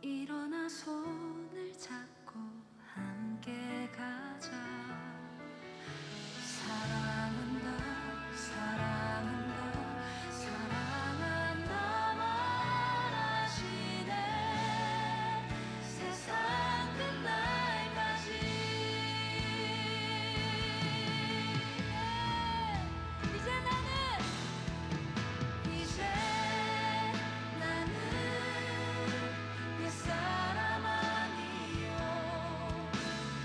일어나 손을 잡고 함께 가자. 사랑한다 사랑한다 사랑한다 말하시네. 세상 끝날까지. 이제 나는 옛사람 아니요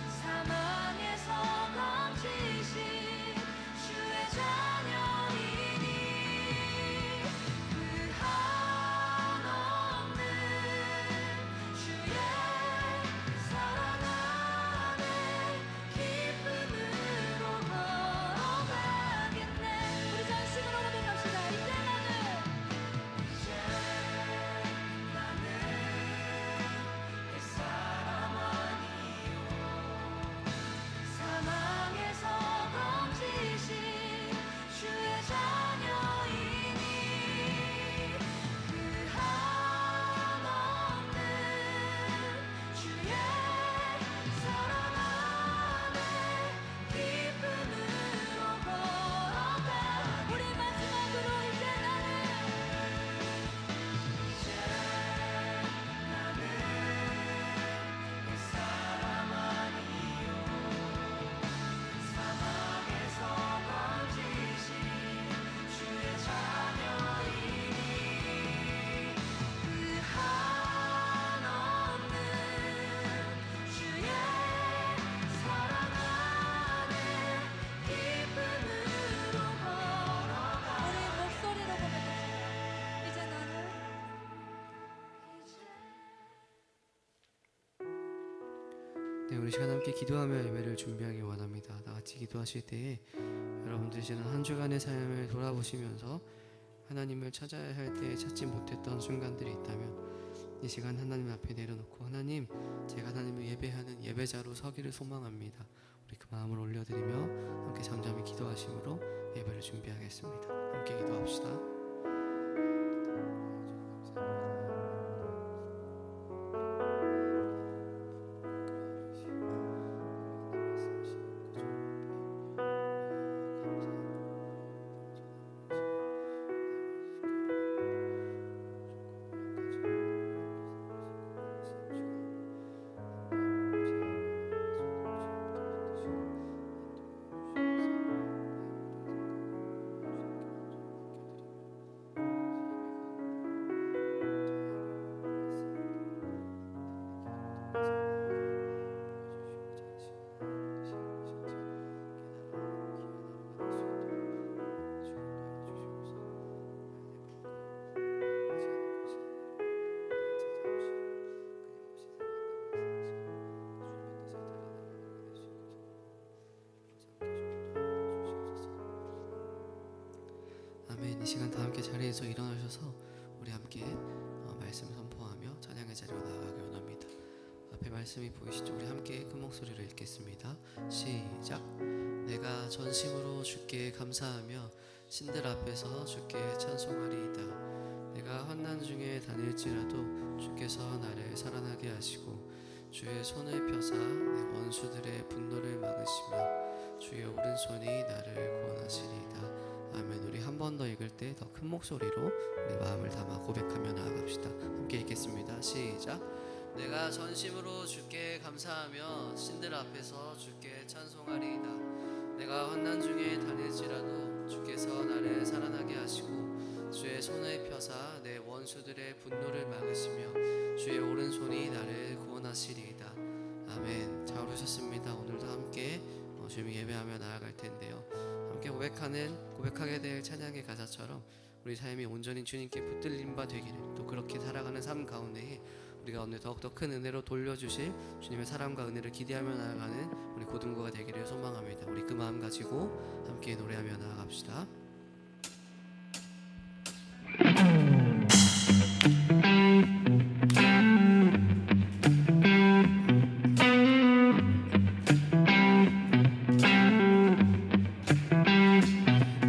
사망에서 건지신 주의 자녀이니 그 한없는 주의 사랑 안에 기쁨으로 걸어가겠네. 우리 전심으로 고백합시다. 이제 나는 옛사람 아니요 사망에서 건지신 주의 자녀이니 그 한없는 주의 사랑 안에 기쁨으로 걸어가. 우리 마지막으로 이제 나는 옛사람 아니요 사망에서 건지신 주의 자녀이니 그 한없는 주의 사랑 안에 기쁨으로 걸어가. 우리 목소리로 고백합시다. 이제 나는 네, 우리 시간 함께 기도하며 예배를 준비하기 원합니다. 다 같이 기도하실 때에 여러분들 지난 한 주간의 삶을 돌아보시면서 하나님을 찾아야 할 때 찾지 못했던 순간들이 있다면 이 시간 하나님 앞에 내려놓고 하나님, 제가 하나님을 예배하는 예배자로 서기를 소망합니다. 우리 그 마음을 올려드리며 함께 잠잠히 기도하심으로 예배를 준비하겠습니다. 함께 기도합시다. 아멘. 이 시간 다 함께 자리에서 일어나셔서 우리 함께 말씀 선포하며 찬양의 자리로 나아가기 원합니다. 앞에 말씀이 보이시죠? 우리 함께 큰 목소리로 읽겠습니다. 시작. 내가 전심으로 주께 감사하며 신들 앞에서 주께 찬송하리이다. 내가 환난 중에 다닐지라도 주께서 나를 살아나게 하시고 주의 손을 펴사 내 원수들의 분노를 막으시며 주의 오른손이 나를 구원하시리이다. 아멘. 우리 한 번 더 읽을 때 더 큰 목소리로 우리 마음을 담아 고백하며 나아갑시다. 함께 읽겠습니다. 시작. 내가 전심으로 주께 감사하며 신들 앞에서 주께 찬송하리이다. 내가 환난 중에 다닐지라도 주께서 나를 살아나게 하시고 주의 손을 펴사 내 원수들의 분노를 막으시며 주의 오른손이 나를 구원하시리이다. 아멘. 잘 오셨습니다. 오늘도 함께 주님 예배하며 나아갈 텐데요. 함께 고백하게 될 찬양의 가사처럼 우리 삶이 온전히 주님께 붙들린 바 되기를, 또 그렇게 살아가는 삶 가운데에 우리가 오늘 더욱더 큰 은혜로 돌려주실 주님의 사랑과 은혜를 기대하며 나아가는 우리 고등부가 되기를 소망합니다. 우리 그 마음 가지고 함께 노래하며 나아갑시다.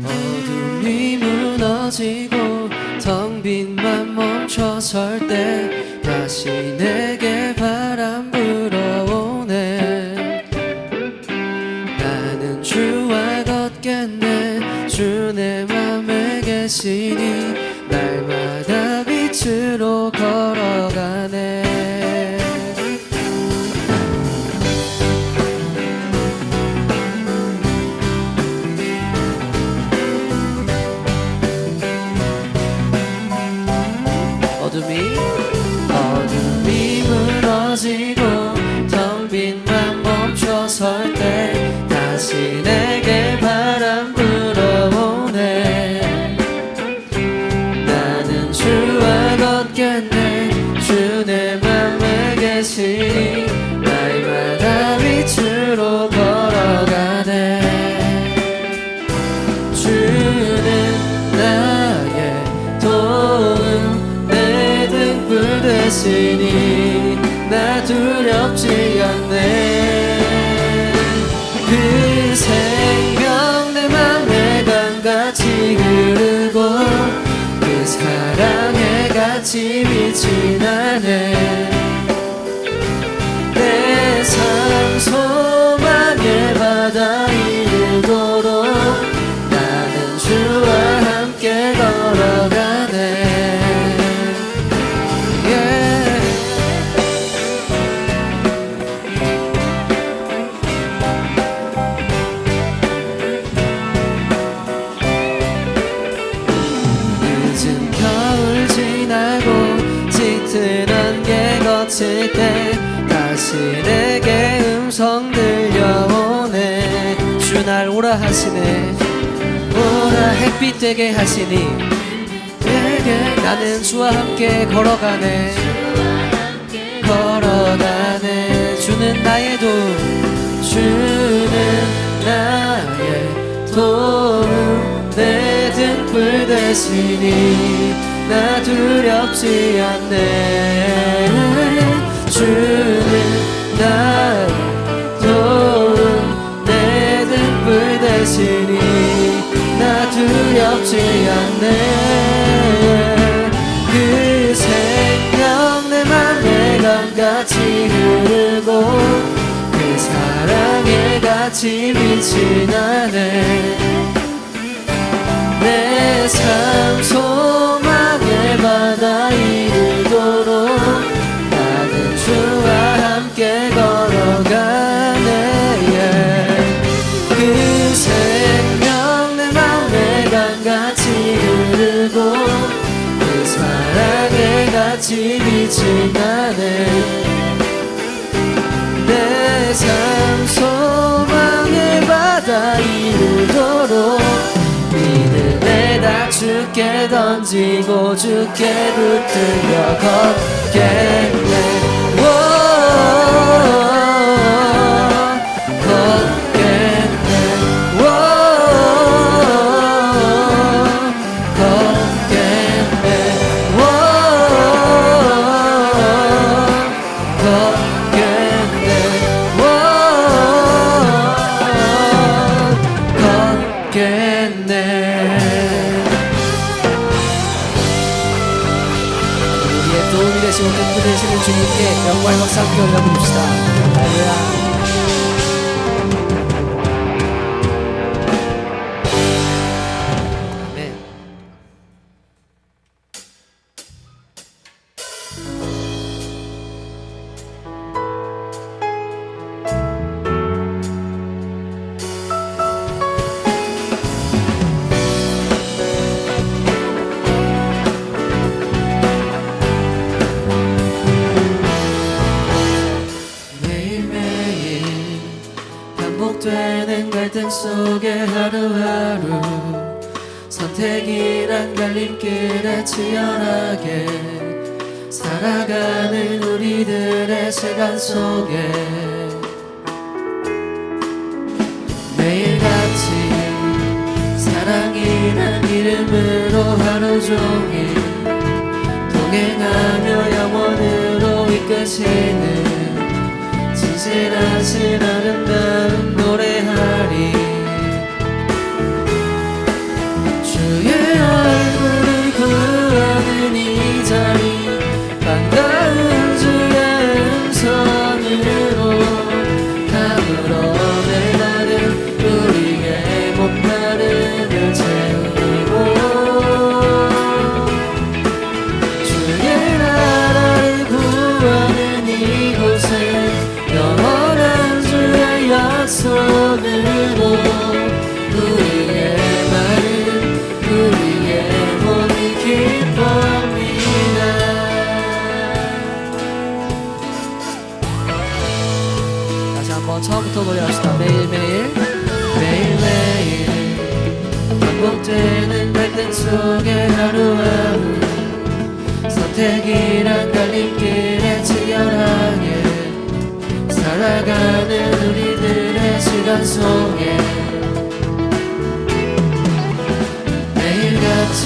어둠이 무너지고 텅 빈 맘 멈춰설 때 다시 내게 바람 불어오네. 나는 주와 걷겠네. 주 내 맘에 계시니 날마다 빛으로 걸어가네. 어둠이 무너지고 텅 빈 맘 멈춰 설 때 다시 내게 바람 불어오네. 나는 주와 걷겠네. 주 내 맘에 계시니 날마다 빛으로 걸어가네. 주는 나의 도움 내 등불 되시니 나 두렵지 않네. 그 생명 내 맘에 강같이 흐르고 그 사랑에 같이 빛이 나네. 내 삶 소망의 바다 이르도록 나는 주와 함께 걸어가네. 늦은 겨울 지나고 짙은 안개 거칠 때 다시 내게 음성 들려오네. 주 날 오라 하시네. 오라 햇빛 되게 하시니 내게 나는 주와 함께 걸어가네. 걸어가네. 주는 나의 도움. 주는 나의 도움 내 등불 되시니 나 두렵지 않네. 주는 나의 도움 내 등불 되시니 나 두렵지 않네. 그 생명 내 맘에 강같이 흐르고 그 사랑에 같이 빛이 나네. 내 삶 소망의 바다 이르도록 나는 주와 함께 걸어가네. 그 생명 내 맘에 강같이 흐르고 그 사랑에 같이 빛이 나네. 내 삶 소망의 바다 이르도록 믿음에다 주께 던지고 주께 붙들려 걷겠네. 도움이 되시고 든든히 되시는 주님께 영광을 박수 함께 올려드립시다. 할렐루야. 반복되는 갈등 속에 하루하루 선택이란 갈림길에 치열하게 살아가는 우리들의 시간 속에 매일같이 사랑이란 이름으로 하루 종일 동행하며 영원으로 이끄시는 진실하신 아름다운 노래하리. 주의 얼굴을 구하는 이 자리 반가운 우리의 마음 우리의 몸이 기뻐합니다. 다시 한번 처음부터 노래합시다. 매일매일 매일매일 반복되는 갈등 속에 하루하루 선택이란 갈림길에 치열하게 살아가는 우리들의 시간 속에 매일같이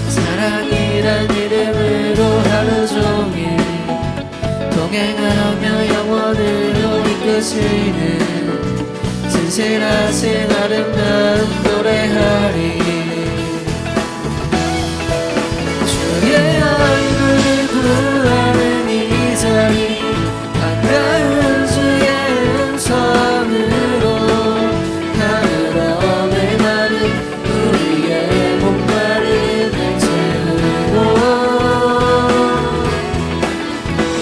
사랑이란 이름으로 하루 종일 동행하며 영원으로 이끄시는 진실하신 아름다운 노래하리. 주의 얼굴을 구하는 이 자리 반가운 주의 음성으로 하늘어 메마른 우리의 목마름을 채우고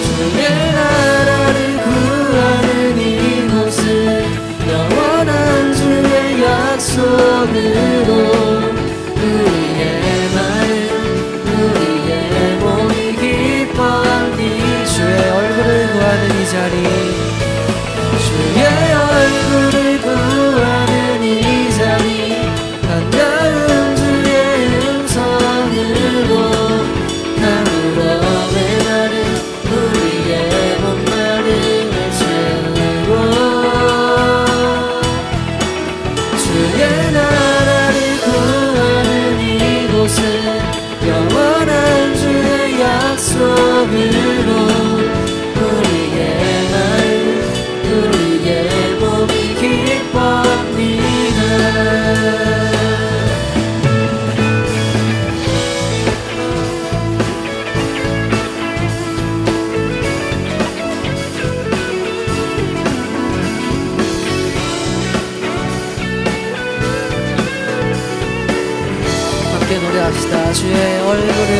주의 나라를 구하는 이곳은 영원한 주의 약속으로 우리의 마음 우리의 몸이 기뻐하니 주의 얼굴을 구하는 이 자리 주의 얼굴을 구하는 이 자리 반가운 주의 음성으로 가물어 메마른 우리의 목마름을 채우고 주의 나라를 구하는 이곳은 영원한 주의 약속으로 우리의 마음 우리의 몸이 기뻐합니다. 함께 노래합시다. 주의 얼굴을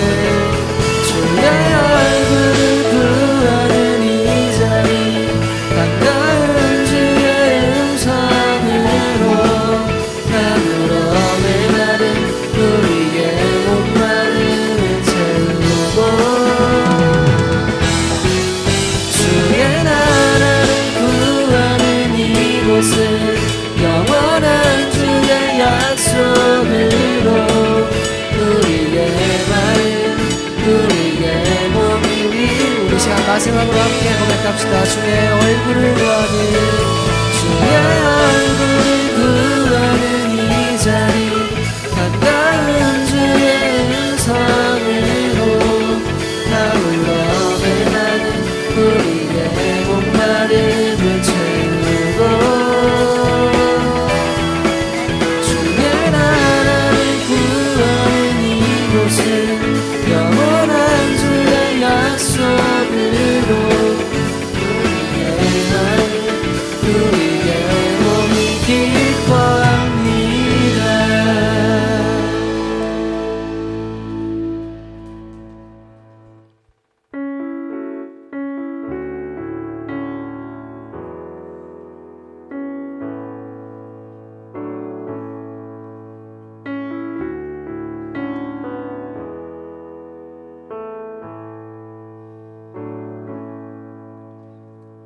구하는 이 자리 반가운 주의 음성으로 가물어 메마른 우리의 목마름을 채우고 주의 나라를 구하는 이곳은 영원한 주의 약속으로 우리의 마음 우리의 몸이 우리 시간 마지막으로 함께 고백합시다. 주의 얼굴을 구하는 주의 얼굴을 구하는 이 자리 반가운 주의 음성으로 가물어 메마른 우리의 목마름을 채우고 주의 나라를 구하는 이곳은 영원한 주의 약속으로 우리의 마음 우리의 몸이 기뻐합니다.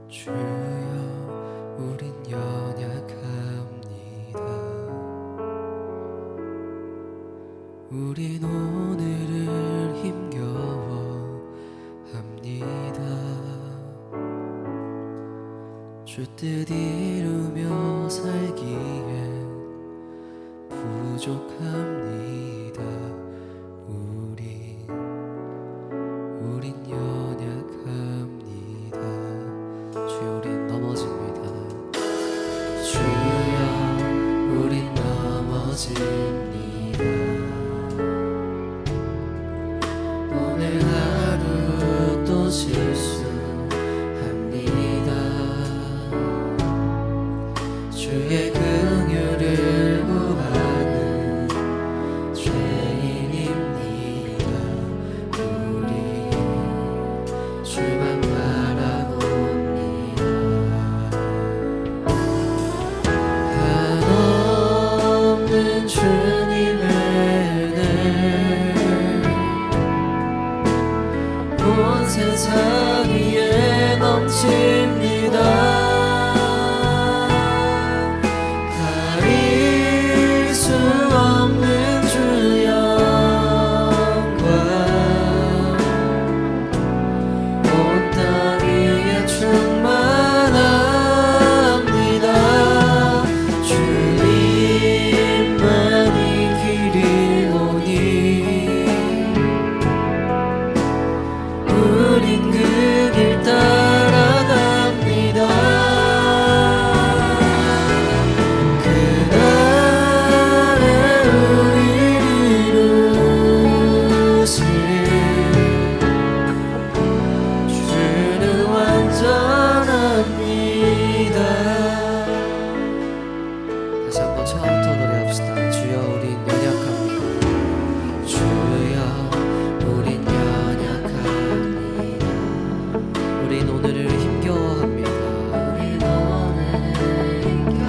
주여 우린 연약합니다. 우린 오늘을 힘겨워합니다. 주 뜻 이루며 살기에 부족합니다. 우린 연약합니다. 주여 우린 넘어집니다. 주여 우린 넘어집니다. 오늘 하루 또 실수합니다. 주의 긍휼을 구하는 죄인입니다. 우리 주만 바라봅니다. 세상 위에 넘칩니다. 가릴 수 없는 주 영광 온 땅 위에 충만합니다. 주님만이 길이 오니 우린 그 길 따라갑니다. 그날에 우리를 이루실 주는 완전합니다. 다시 한번 처음부터 노래합시다. 주여 우린 연약합니다. 주여 우린 연약합니다. 우린 오늘을 힘겨워합니다. 우린 오늘을 힘겨워합니다.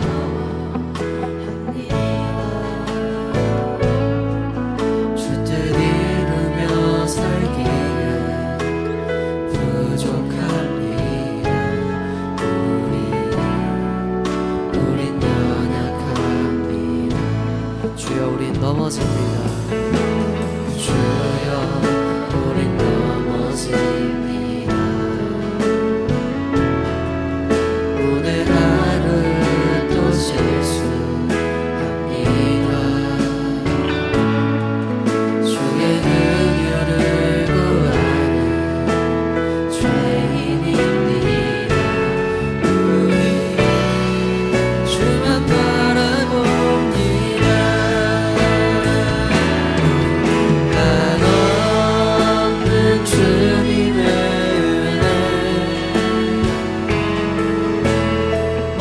주 뜻 이루며 살기에 부족합니다. 우린 연약합니다. 주여 우린 넘어집니다. 주여 우린 넘어집니다. 오늘 하루 또 실수합니다. 주의 긍휼을 구하는 죄인입니다. 우리 주만 바라봅니다. 한없는 주님의 은혜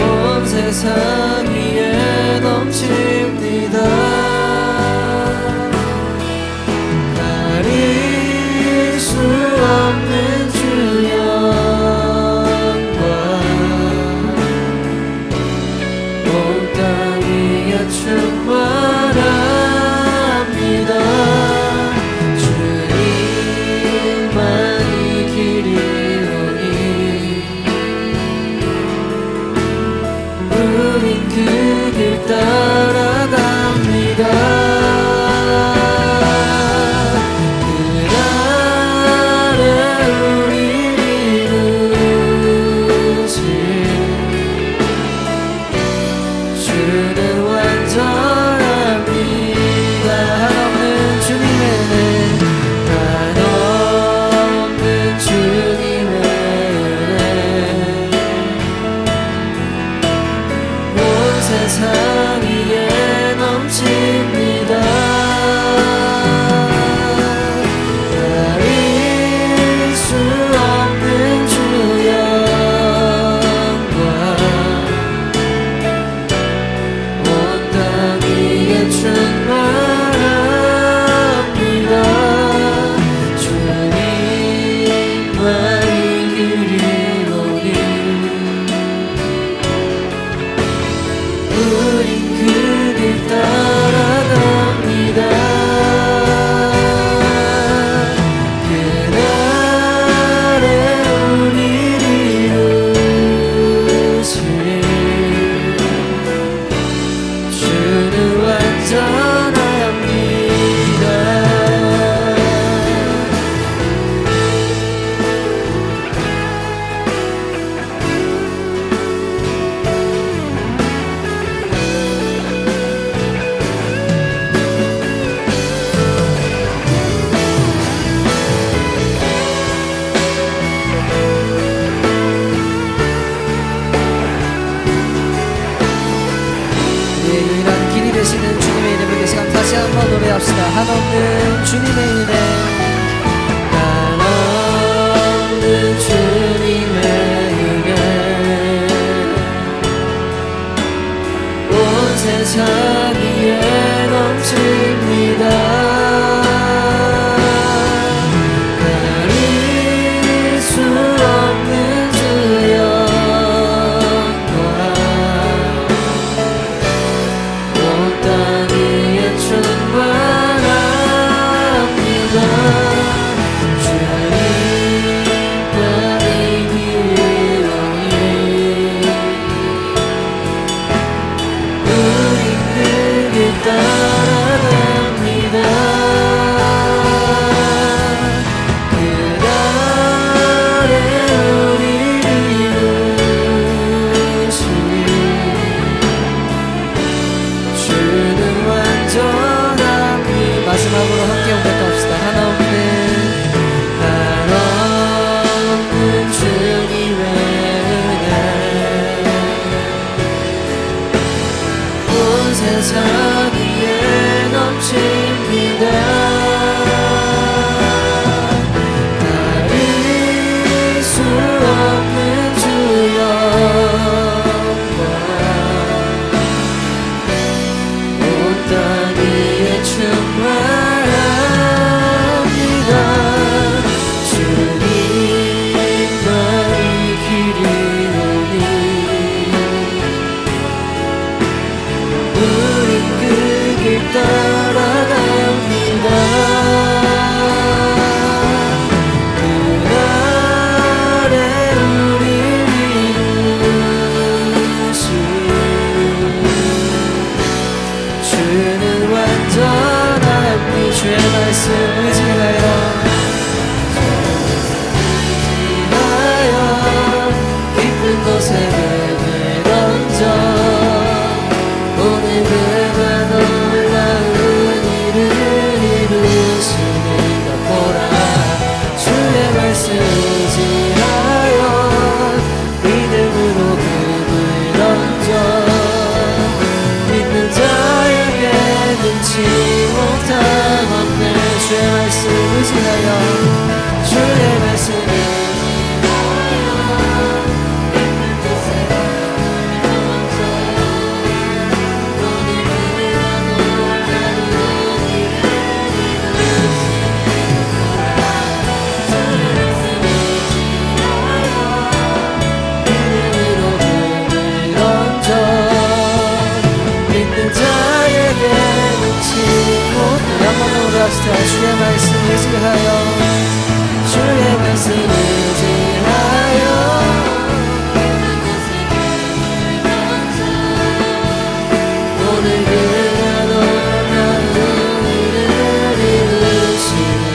온 세상 위에 넘칩니다. 가릴 수 없는 주 영광 온 땅 위에 충만합니다. 주님만이 길이 오니 우린 그 길 따라갑니다. 그날에 우리를 이루실 주는 완전합니다. 한없는 주님의 은혜 한없는 주님의 은혜 온 세상 위에 넘칩니다. 가릴 수 없는 주 영광 온 땅 위에 충만합니다. 주님만이 길이 오니 우린 그 길 따라갑니다. 그날에 우리를 이루실 주는 완전합니다. 우리의 유일한 길이 되시는 주님의 이름을 이 시간 다시 한번 노래합시다. 한없는 주님의 은혜 한없는 주님의 은혜 온 세상 위에 넘칩니다. 가릴 수 없는 주 영광 온 땅 위에 충만합니다. 고백합시다. 주의 말씀 의지하여 주의 말씀 의지하여 오늘 그녀도 나를 이루시는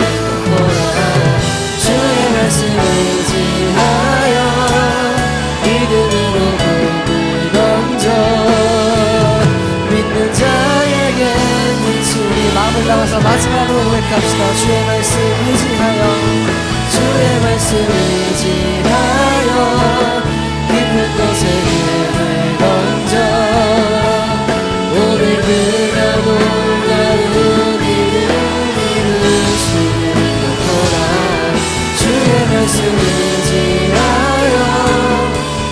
주의 말씀 의지하여 믿음으로 꿈을 던져 믿는 자에게 우리 마음을 담아서 마지막으로 고백합시다. 주의 말씀 의지하여 주의 말씀 의지하여 깊은 곳에 힘을 던져 오늘 그가 놀라운 일을 이루시는 거라 주의 말씀 의지하여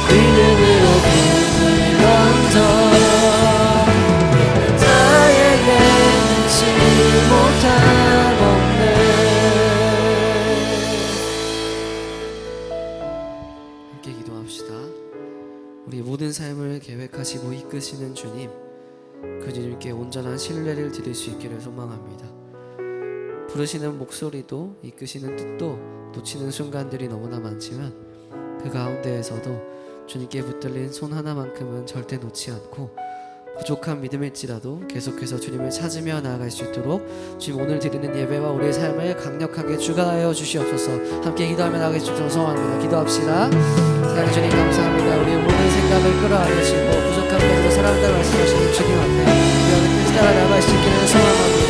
믿음으로 꿈을 던져 나에게 능치 못한 없네. 함께 기도합시다. 우리 모든 삶을 계획하시고 이끄시는 주님, 그 주님께 온전한 신뢰를 드릴 수 있기를 소망합니다. 부르시는 목소리도 이끄시는 뜻도 놓치는 순간들이 너무나 많지만 그 가운데에서도 주님께 붙들린 손 하나만큼은 절대 놓지 않고 부족한 믿음일지라도 계속해서 주님을 찾으며 나아갈 수 있도록 주님 오늘 드리는 예배와 우리의 삶을 강력하게 주관하여 주시옵소서. 함께 기도하며 나아갈 수 있도록 소원합니다. 기도합시다. 사랑해 주님 감사합니다. 우리의 모든 생각을 끌어안으시고 부족한 것도 사랑한다 말씀하시는 주님 앞에 우리가 끝까지 따라 나아갈 수 있기를 소원합니다.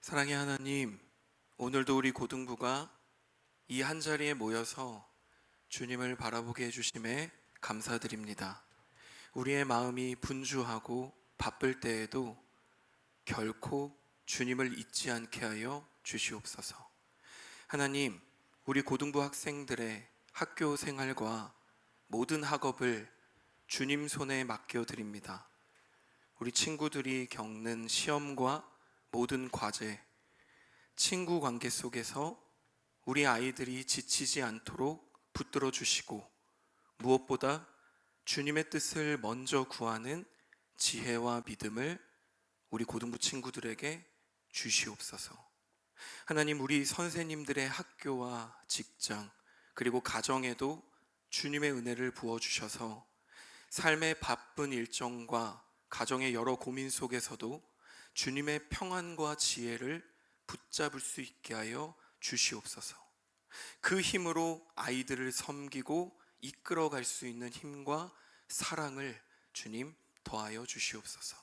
사랑의 하나님, 오늘도 우리 고등부가 이 한자리에 모여서 주님을 바라보게 해주심에 감사드립니다. 우리의 마음이 분주하고 바쁠 때에도 결코 주님을 잊지 않게 하여 주시옵소서. 하나님, 우리 고등부 학생들의 학교 생활과 모든 학업을 주님 손에 맡겨드립니다. 우리 친구들이 겪는 시험과 모든 과제, 친구 관계 속에서 우리 아이들이 지치지 않도록 붙들어 주시고 무엇보다 주님의 뜻을 먼저 구하는 지혜와 믿음을 우리 고등부 친구들에게 주시옵소서. 하나님, 우리 선생님들의 학교와 직장 그리고 가정에도 주님의 은혜를 부어주셔서 삶의 바쁜 일정과 가정의 여러 고민 속에서도 주님의 평안과 지혜를 붙잡을 수 있게 하여 주시옵소서. 그 힘으로 아이들을 섬기고 이끌어갈 수 있는 힘과 사랑을 주님 더하여 주시옵소서.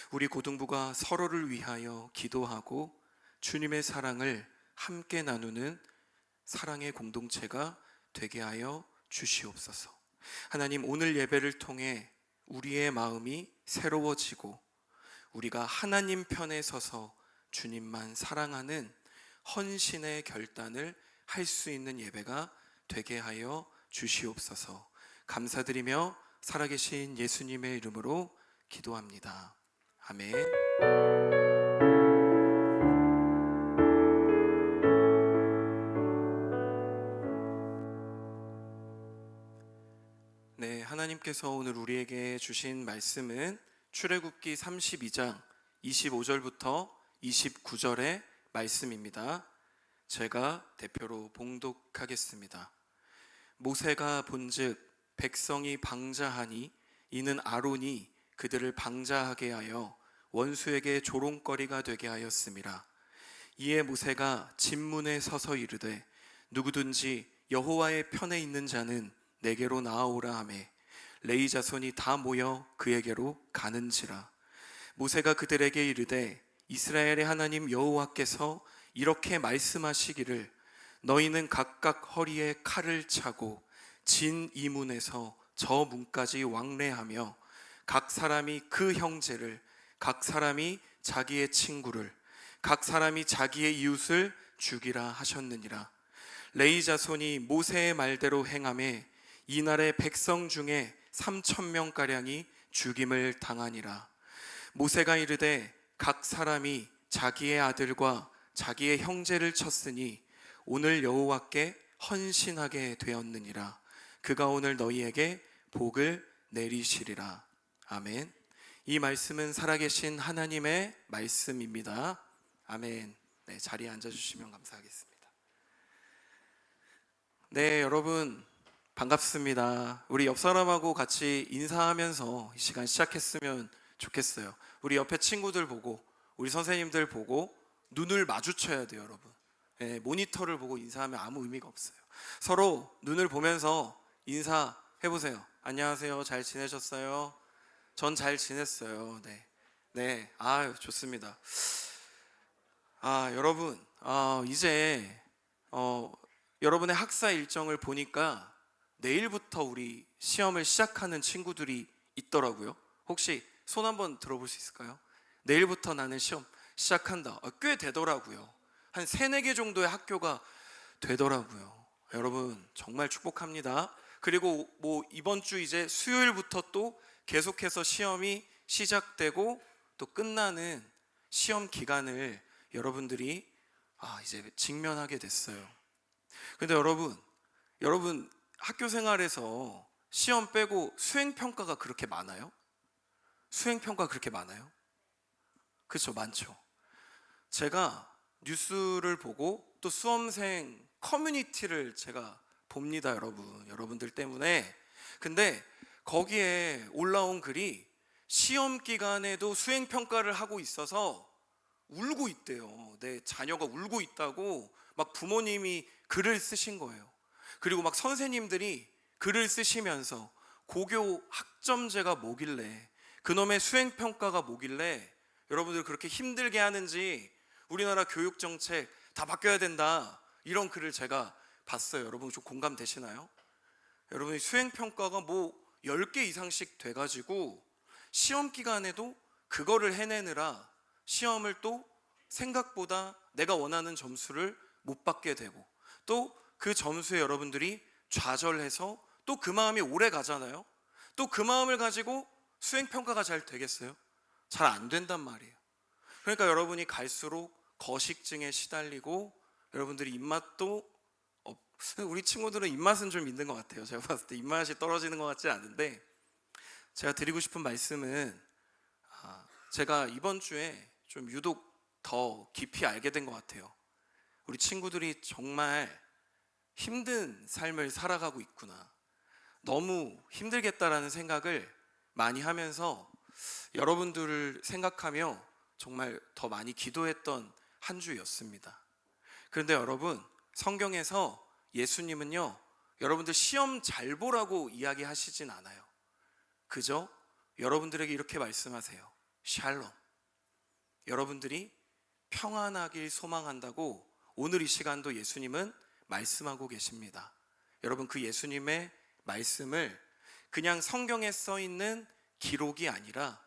우리 고등부가 서로를 위하여 기도하고 주님의 사랑을 함께 나누는 사랑의 공동체가 되게 하여 주시옵소서. 하나님, 오늘 예배를 통해 우리의 마음이 새로워지고 우리가 하나님 편에 서서 주님만 사랑하는 헌신의 결단을 할 수 있는 예배가 되게 하여 주시옵소서. 감사드리며 살아계신 예수님의 이름으로 기도합니다. 아멘. 하나님께서 오늘 우리에게 주신 말씀은 출애굽기 32장 25절부터 29절의 말씀입니다. 제가 대표로 봉독하겠습니다. 모세가 본즉 백성이 방자하니 이는 아론이 그들을 방자하게 하여 원수에게 조롱거리가 되게 하였음이라. 이에 모세가 진문에 서서 이르되 누구든지 여호와의 편에 있는 자는 내게로 나아오라 하매 레위 자손이 다 모여 그에게로 가는지라. 모세가 그들에게 이르되 이스라엘의 하나님 여호와께서 이렇게 말씀하시기를 너희는 각각 허리에 칼을 차고 진 이 문에서 저 문까지 왕래하며 각 사람이 그 형제를, 각 사람이 자기의 친구를, 각 사람이 자기의 이웃을 죽이라 하셨느니라. 레위 자손이 모세의 말대로 행하매 이날의 백성 중에 3,000명가량이 죽임을 당하니라. 모세가 이르되 각 사람이 자기의 아들과 자기의 형제를 쳤으니 오늘 여호와께 헌신하게 되었느니라. 그가 오늘 너희에게 복을 내리시리라. 아멘. 이 말씀은 살아계신 하나님의 말씀입니다. 아멘. 네, 자리에 앉아주시면 감사하겠습니다. 네, 여러분 반갑습니다. 우리 옆 사람하고 같이 인사하면서 이 시간 시작했으면 좋겠어요. 우리 옆에 친구들 보고, 우리 선생님들 보고 눈을 마주쳐야 돼요, 여러분. 네, 모니터를 보고 인사하면 아무 의미가 없어요. 서로 눈을 보면서 인사해보세요. 안녕하세요. 잘 지내셨어요? 전 잘 지냈어요. 네. 네. 좋습니다. 여러분, 이제 여러분의 학사 일정을 보니까 내일부터 우리 시험을 시작하는 친구들이 있더라고요. 혹시 손 한번 들어볼 수 있을까요? 내일부터 나는 시험 시작한다. 꽤 되더라고요. 한 3-4개 정도의 학교가 되더라고요. 여러분 정말 축복합니다. 그리고 이번 주 이제 수요일부터 또 계속해서 시험이 시작되고 또 끝나는 시험 기간을 여러분들이 이제 직면하게 됐어요. 근데 여러분 학교 생활에서 시험 빼고 수행평가가 그렇게 많아요? 수행평가 그렇게 많아요? 그렇죠, 많죠. 제가 뉴스를 보고 또 수험생 커뮤니티를 제가 봅니다, 여러분들 때문에. 근데 거기에 올라온 글이 시험 기간에도 수행평가를 하고 있어서 울고 있대요. 내 자녀가 울고 있다고 막 부모님이 글을 쓰신 거예요. 그리고 막 선생님들이 글을 쓰시면서 고교 학점제가 뭐길래, 그놈의 수행평가가 뭐길래 여러분들 그렇게 힘들게 하는지, 우리나라 교육정책 다 바뀌어야 된다, 이런 글을 제가 봤어요. 여러분 좀 공감되시나요? 여러분이 수행평가가 10개 이상씩 돼가지고 시험 기간에도 그거를 해내느라 시험을 또 생각보다 내가 원하는 점수를 못 받게 되고, 또 그 점수에 여러분들이 좌절해서 또 그 마음이 오래 가잖아요. 또 그 마음을 가지고 수행평가가 잘 되겠어요? 잘 안 된단 말이에요. 그러니까 여러분이 갈수록 거식증에 시달리고, 여러분들이 입맛도 우리 친구들은 입맛은 좀 있는 것 같아요. 제가 봤을 때 입맛이 떨어지는 것 같지 않은데, 제가 드리고 싶은 말씀은 제가 이번 주에 좀 유독 더 깊이 알게 된 것 같아요. 우리 친구들이 정말 힘든 삶을 살아가고 있구나, 너무 힘들겠다라는 생각을 많이 하면서 여러분들을 생각하며 정말 더 많이 기도했던 한 주였습니다. 그런데 여러분, 성경에서 예수님은요, 여러분들 시험 잘 보라고 이야기하시진 않아요. 그저 여러분들에게 이렇게 말씀하세요. 샬롬. 여러분들이 평안하길 소망한다고 오늘 이 시간도 예수님은 말씀하고 계십니다. 여러분, 그 예수님의 말씀을 그냥 성경에 써 있는 기록이 아니라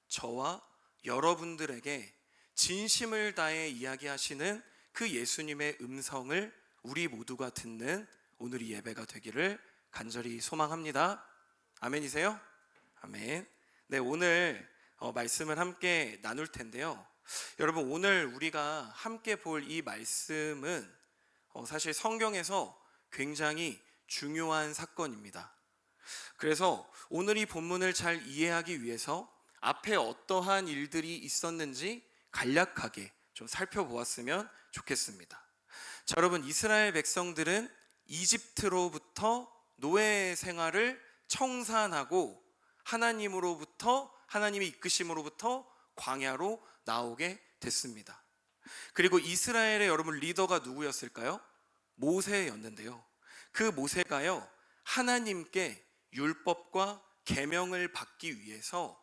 저와 여러분들에게 진심을 다해 이야기하시는 그 예수님의 음성을 우리 모두가 듣는 오늘 이 예배가 되기를 간절히 소망합니다. 아멘이세요? 아멘. 네, 오늘 말씀을 함께 나눌 텐데요. 여러분, 오늘 우리가 함께 볼 이 말씀은 사실 성경에서 굉장히 중요한 사건입니다. 그래서 오늘 이 본문을 잘 이해하기 위해서 앞에 어떠한 일들이 있었는지 간략하게 좀 살펴보았으면 좋겠습니다. 자, 여러분, 이스라엘 백성들은 이집트로부터 노예 생활을 청산하고 하나님의 이끄심으로부터 광야로 나오게 됐습니다. 그리고 이스라엘의 여러분 리더가 누구였을까요? 모세였는데요. 그 모세가요, 하나님께 율법과 계명을 받기 위해서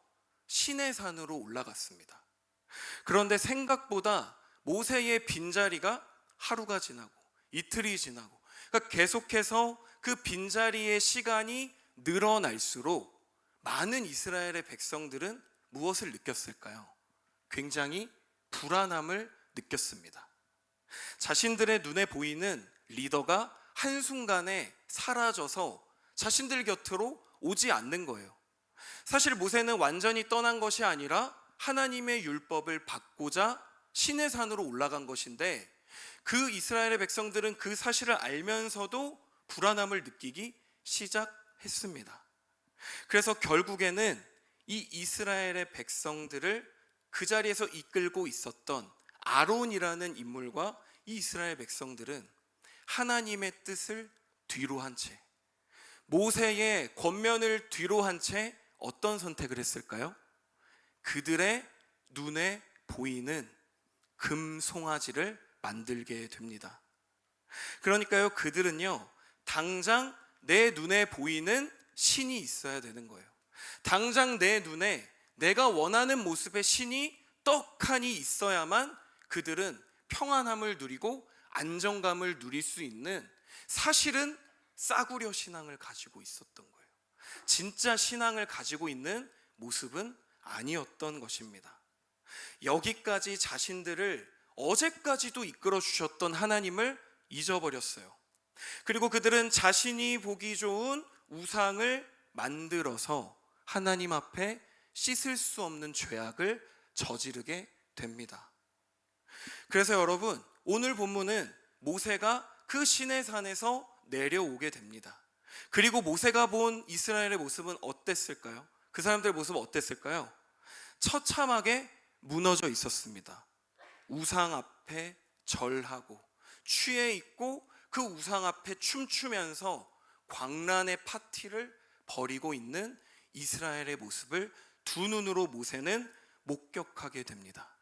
시내산으로 올라갔습니다. 그런데 생각보다 모세의 빈자리가 하루가 지나고 이틀이 지나고, 그러니까 계속해서 그 빈자리의 시간이 늘어날수록 많은 이스라엘의 백성들은 무엇을 느꼈을까요? 굉장히 불안함을 느꼈습니다. 자신들의 눈에 보이는 리더가 한순간에 사라져서 자신들 곁으로 오지 않는 거예요. 사실 모세는 완전히 떠난 것이 아니라 하나님의 율법을 받고자 시내산으로 올라간 것인데, 그 이스라엘의 백성들은 그 사실을 알면서도 불안함을 느끼기 시작했습니다. 그래서 결국에는 이 이스라엘의 백성들을 그 자리에서 이끌고 있었던 아론이라는 인물과 이 이스라엘 백성들은 하나님의 뜻을 뒤로 한 채, 모세의 권면을 뒤로 한 채 어떤 선택을 했을까요? 그들의 눈에 보이는 금송아지를 만들게 됩니다. 그러니까요, 그들은요, 당장 내 눈에 보이는 신이 있어야 되는 거예요. 당장 내 눈에 내가 원하는 모습의 신이 떡하니 있어야만 그들은 평안함을 누리고 안정감을 누릴 수 있는, 사실은 싸구려 신앙을 가지고 있었던 거예요. 진짜 신앙을 가지고 있는 모습은 아니었던 것입니다. 여기까지 자신들을 어제까지도 이끌어 주셨던 하나님을 잊어버렸어요. 그리고 그들은 자신이 보기 좋은 우상을 만들어서 하나님 앞에 씻을 수 없는 죄악을 저지르게 됩니다. 그래서 여러분, 오늘 본문은 모세가 그 시내산에서 내려오게 됩니다. 그리고 모세가 본 이스라엘의 모습은 어땠을까요? 그 사람들의 모습은 어땠을까요? 처참하게 무너져 있었습니다. 우상 앞에 절하고 취해 있고 그 우상 앞에 춤추면서 광란의 파티를 벌이고 있는 이스라엘의 모습을 두 눈으로 모세는 목격하게 됩니다.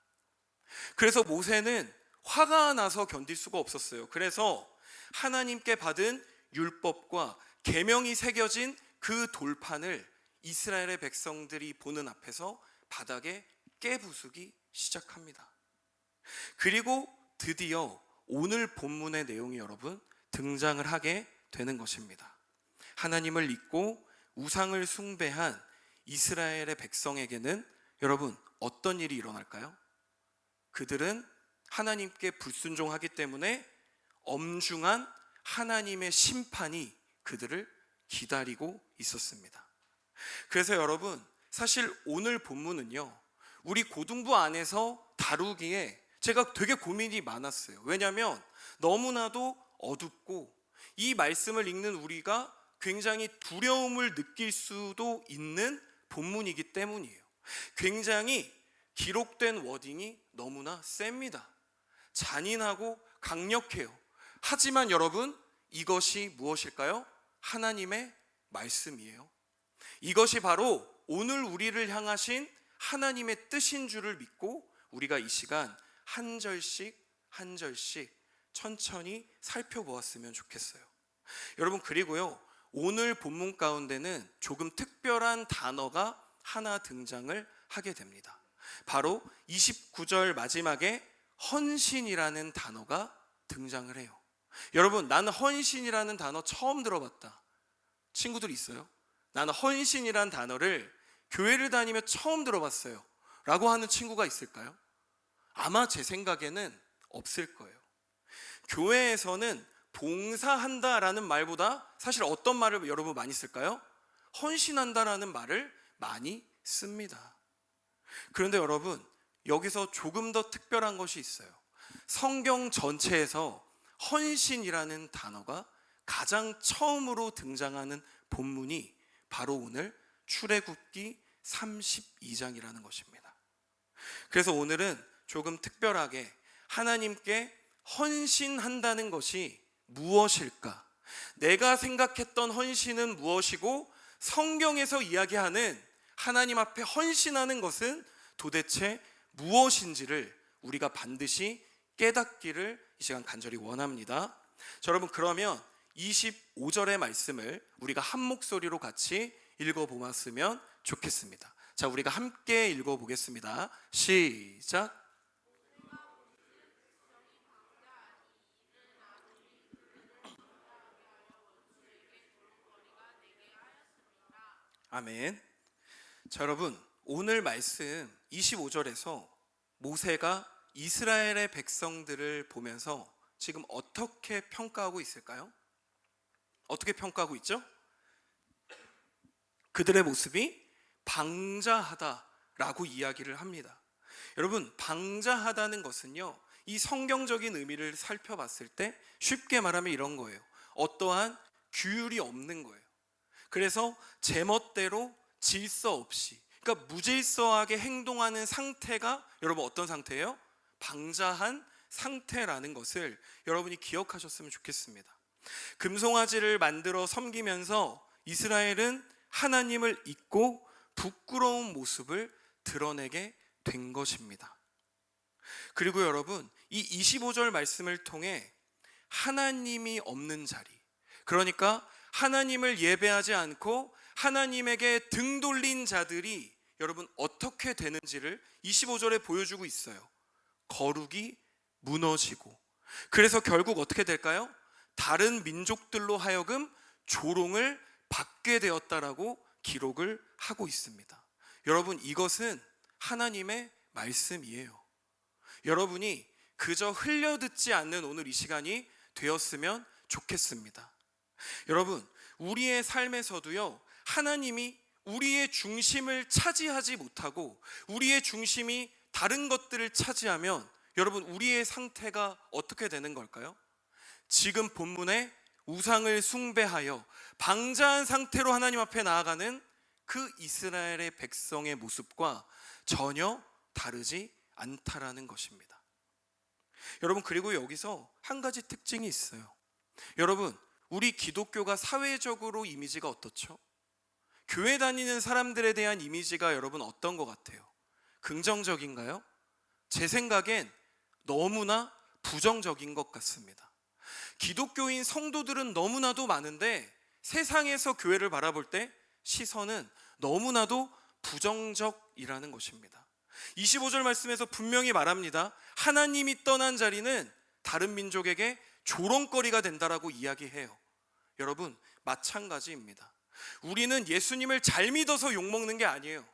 그래서 모세는 화가 나서 견딜 수가 없었어요. 그래서 하나님께 받은 율법과 계명이 새겨진 그 돌판을 이스라엘의 백성들이 보는 앞에서 바닥에 깨부수기 시작합니다. 그리고 드디어 오늘 본문의 내용이 여러분 등장을 하게 되는 것입니다. 하나님을 잊고 우상을 숭배한 이스라엘의 백성에게는 여러분 어떤 일이 일어날까요? 그들은 하나님께 불순종하기 때문에 엄중한 하나님의 심판이 그들을 기다리고 있었습니다. 그래서 여러분, 사실 오늘 본문은요, 우리 고등부 안에서 다루기에 제가 되게 고민이 많았어요. 왜냐하면 너무나도 어둡고 이 말씀을 읽는 우리가 굉장히 두려움을 느낄 수도 있는 본문이기 때문이에요. 굉장히 기록된 워딩이 너무나 셉니다. 잔인하고 강력해요. 하지만 여러분, 이것이 무엇일까요? 하나님의 말씀이에요. 이것이 바로 오늘 우리를 향하신 하나님의 뜻인 줄을 믿고 우리가 이 시간 한 절씩 한 절씩 천천히 살펴보았으면 좋겠어요. 여러분, 그리고요, 오늘 본문 가운데는 조금 특별한 단어가 하나 등장을 하게 됩니다. 바로 29절 마지막에 헌신이라는 단어가 등장을 해요. 여러분, 나는 헌신이라는 단어 처음 들어봤다. 친구들 있어요? 나는 헌신이라는 단어를 교회를 다니며 처음 들어봤어요 라고 하는 친구가 있을까요? 아마 제 생각에는 없을 거예요. 교회에서는 봉사한다라는 말보다 사실 어떤 말을 여러분 많이 쓸까요? 헌신한다라는 말을 많이 씁니다. 그런데 여러분, 여기서 조금 더 특별한 것이 있어요. 성경 전체에서 헌신이라는 단어가 가장 처음으로 등장하는 본문이 바로 오늘 출애굽기 32장이라는 것입니다. 그래서 오늘은 조금 특별하게 하나님께 헌신한다는 것이 무엇일까? 내가 생각했던 헌신은 무엇이고 성경에서 이야기하는 하나님 앞에 헌신하는 것은 도대체 무엇인지를 우리가 반드시 깨닫기를 이 시간 간절히 원합니다. 자, 여러분, 그러면 25절의 말씀을 우리가 한 목소리로 같이 읽어보았으면 좋겠습니다. 자, 우리가 함께 읽어보겠습니다. 시작. 아멘. 자, 여러분, 오늘 말씀 25절에서 모세가 이스라엘의 백성들을 보면서 지금 어떻게 평가하고 있을까요? 어떻게 평가하고 있죠? 그들의 모습이 방자하다라고 이야기를 합니다. 여러분, 방자하다는 것은요, 이 성경적인 의미를 살펴봤을 때 쉽게 말하면 이런 거예요. 어떠한 규율이 없는 거예요. 그래서 제멋대로 질서 없이, 그러니까 무질서하게 행동하는 상태가 여러분 어떤 상태예요? 방자한 상태라는 것을 여러분이 기억하셨으면 좋겠습니다. 금송아지를 만들어 섬기면서 이스라엘은 하나님을 잊고 부끄러운 모습을 드러내게 된 것입니다. 그리고 여러분, 이 25절 말씀을 통해 하나님이 없는 자리, 그러니까 하나님을 예배하지 않고 하나님에게 등 돌린 자들이 여러분 어떻게 되는지를 25절에 보여주고 있어요. 거룩이 무너지고, 그래서 결국 어떻게 될까요? 다른 민족들로 하여금 조롱을 받게 되었다라고 기록을 하고 있습니다. 여러분, 이것은 하나님의 말씀이에요. 여러분이 그저 흘려듣지 않는 오늘 이 시간이 되었으면 좋겠습니다. 여러분, 우리의 삶에서도요, 하나님이 우리의 중심을 차지하지 못하고 우리의 중심이 다른 것들을 차지하면 여러분, 우리의 상태가 어떻게 되는 걸까요? 지금 본문에 우상을 숭배하여 방자한 상태로 하나님 앞에 나아가는 그 이스라엘의 백성의 모습과 전혀 다르지 않다라는 것입니다. 여러분, 그리고 여기서 한 가지 특징이 있어요. 여러분, 우리 기독교가 사회적으로 이미지가 어떻죠? 교회 다니는 사람들에 대한 이미지가 여러분 어떤 것 같아요? 긍정적인가요? 제 생각엔 너무나 부정적인 것 같습니다. 기독교인 성도들은 너무나도 많은데 세상에서 교회를 바라볼 때 시선은 너무나도 부정적이라는 것입니다. 25절 말씀에서 분명히 말합니다. 하나님이 떠난 자리는 다른 민족에게 조롱거리가 된다라고 이야기해요. 여러분, 마찬가지입니다. 우리는 예수님을 잘 믿어서 욕먹는 게 아니에요.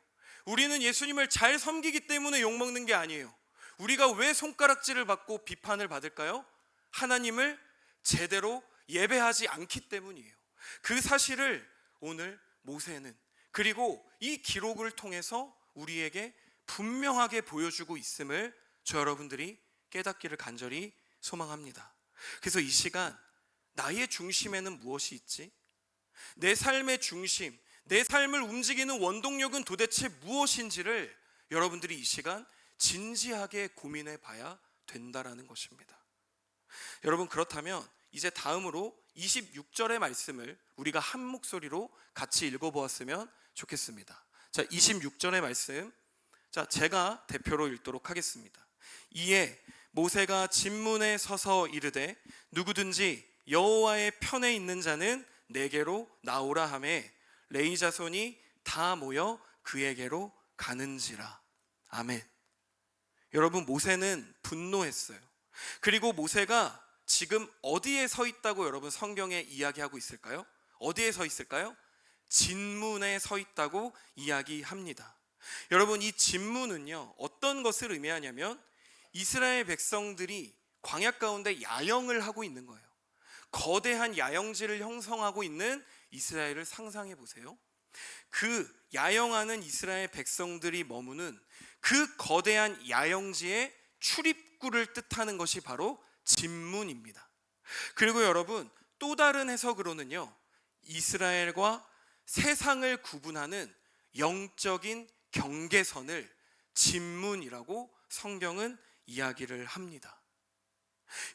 우리는 예수님을 잘 섬기기 때문에 욕먹는 게 아니에요. 우리가 왜 손가락질을 받고 비판을 받을까요? 하나님을 제대로 예배하지 않기 때문이에요. 그 사실을 오늘 모세는, 그리고 이 기록을 통해서 우리에게 분명하게 보여주고 있음을 저 여러분들이 깨닫기를 간절히 소망합니다. 그래서 이 시간 나의 중심에는 무엇이 있지? 내 삶의 중심, 내 삶을 움직이는 원동력은 도대체 무엇인지를 여러분들이 이 시간 진지하게 고민해 봐야 된다라는 것입니다. 여러분, 그렇다면 이제 다음으로 26절의 말씀을 우리가 한 목소리로 같이 읽어보았으면 좋겠습니다. 자, 26절의 말씀, 자, 제가 대표로 읽도록 하겠습니다. 이에 모세가 진문에 서서 이르되 누구든지 여호와의 편에 있는 자는 내게로 나오라 하매 레위 자손이 다 모여 그에게로 가는지라. 아멘. 여러분, 모세는 분노했어요. 그리고 모세가 지금 어디에 서 있다고 여러분 성경에 이야기하고 있을까요? 어디에 서 있을까요? 진문에 서 있다고 이야기합니다. 여러분, 이 진문은요 어떤 것을 의미하냐면 이스라엘 백성들이 광야 가운데 야영을 하고 있는 거예요. 거대한 야영지를 형성하고 있는 이스라엘을 상상해 보세요. 그 야영하는 이스라엘 백성들이 머무는 그 거대한 야영지의 출입구를 뜻하는 것이 바로 진문입니다. 그리고 여러분, 또 다른 해석으로는요, 이스라엘과 세상을 구분하는 영적인 경계선을 진문이라고 성경은 이야기를 합니다.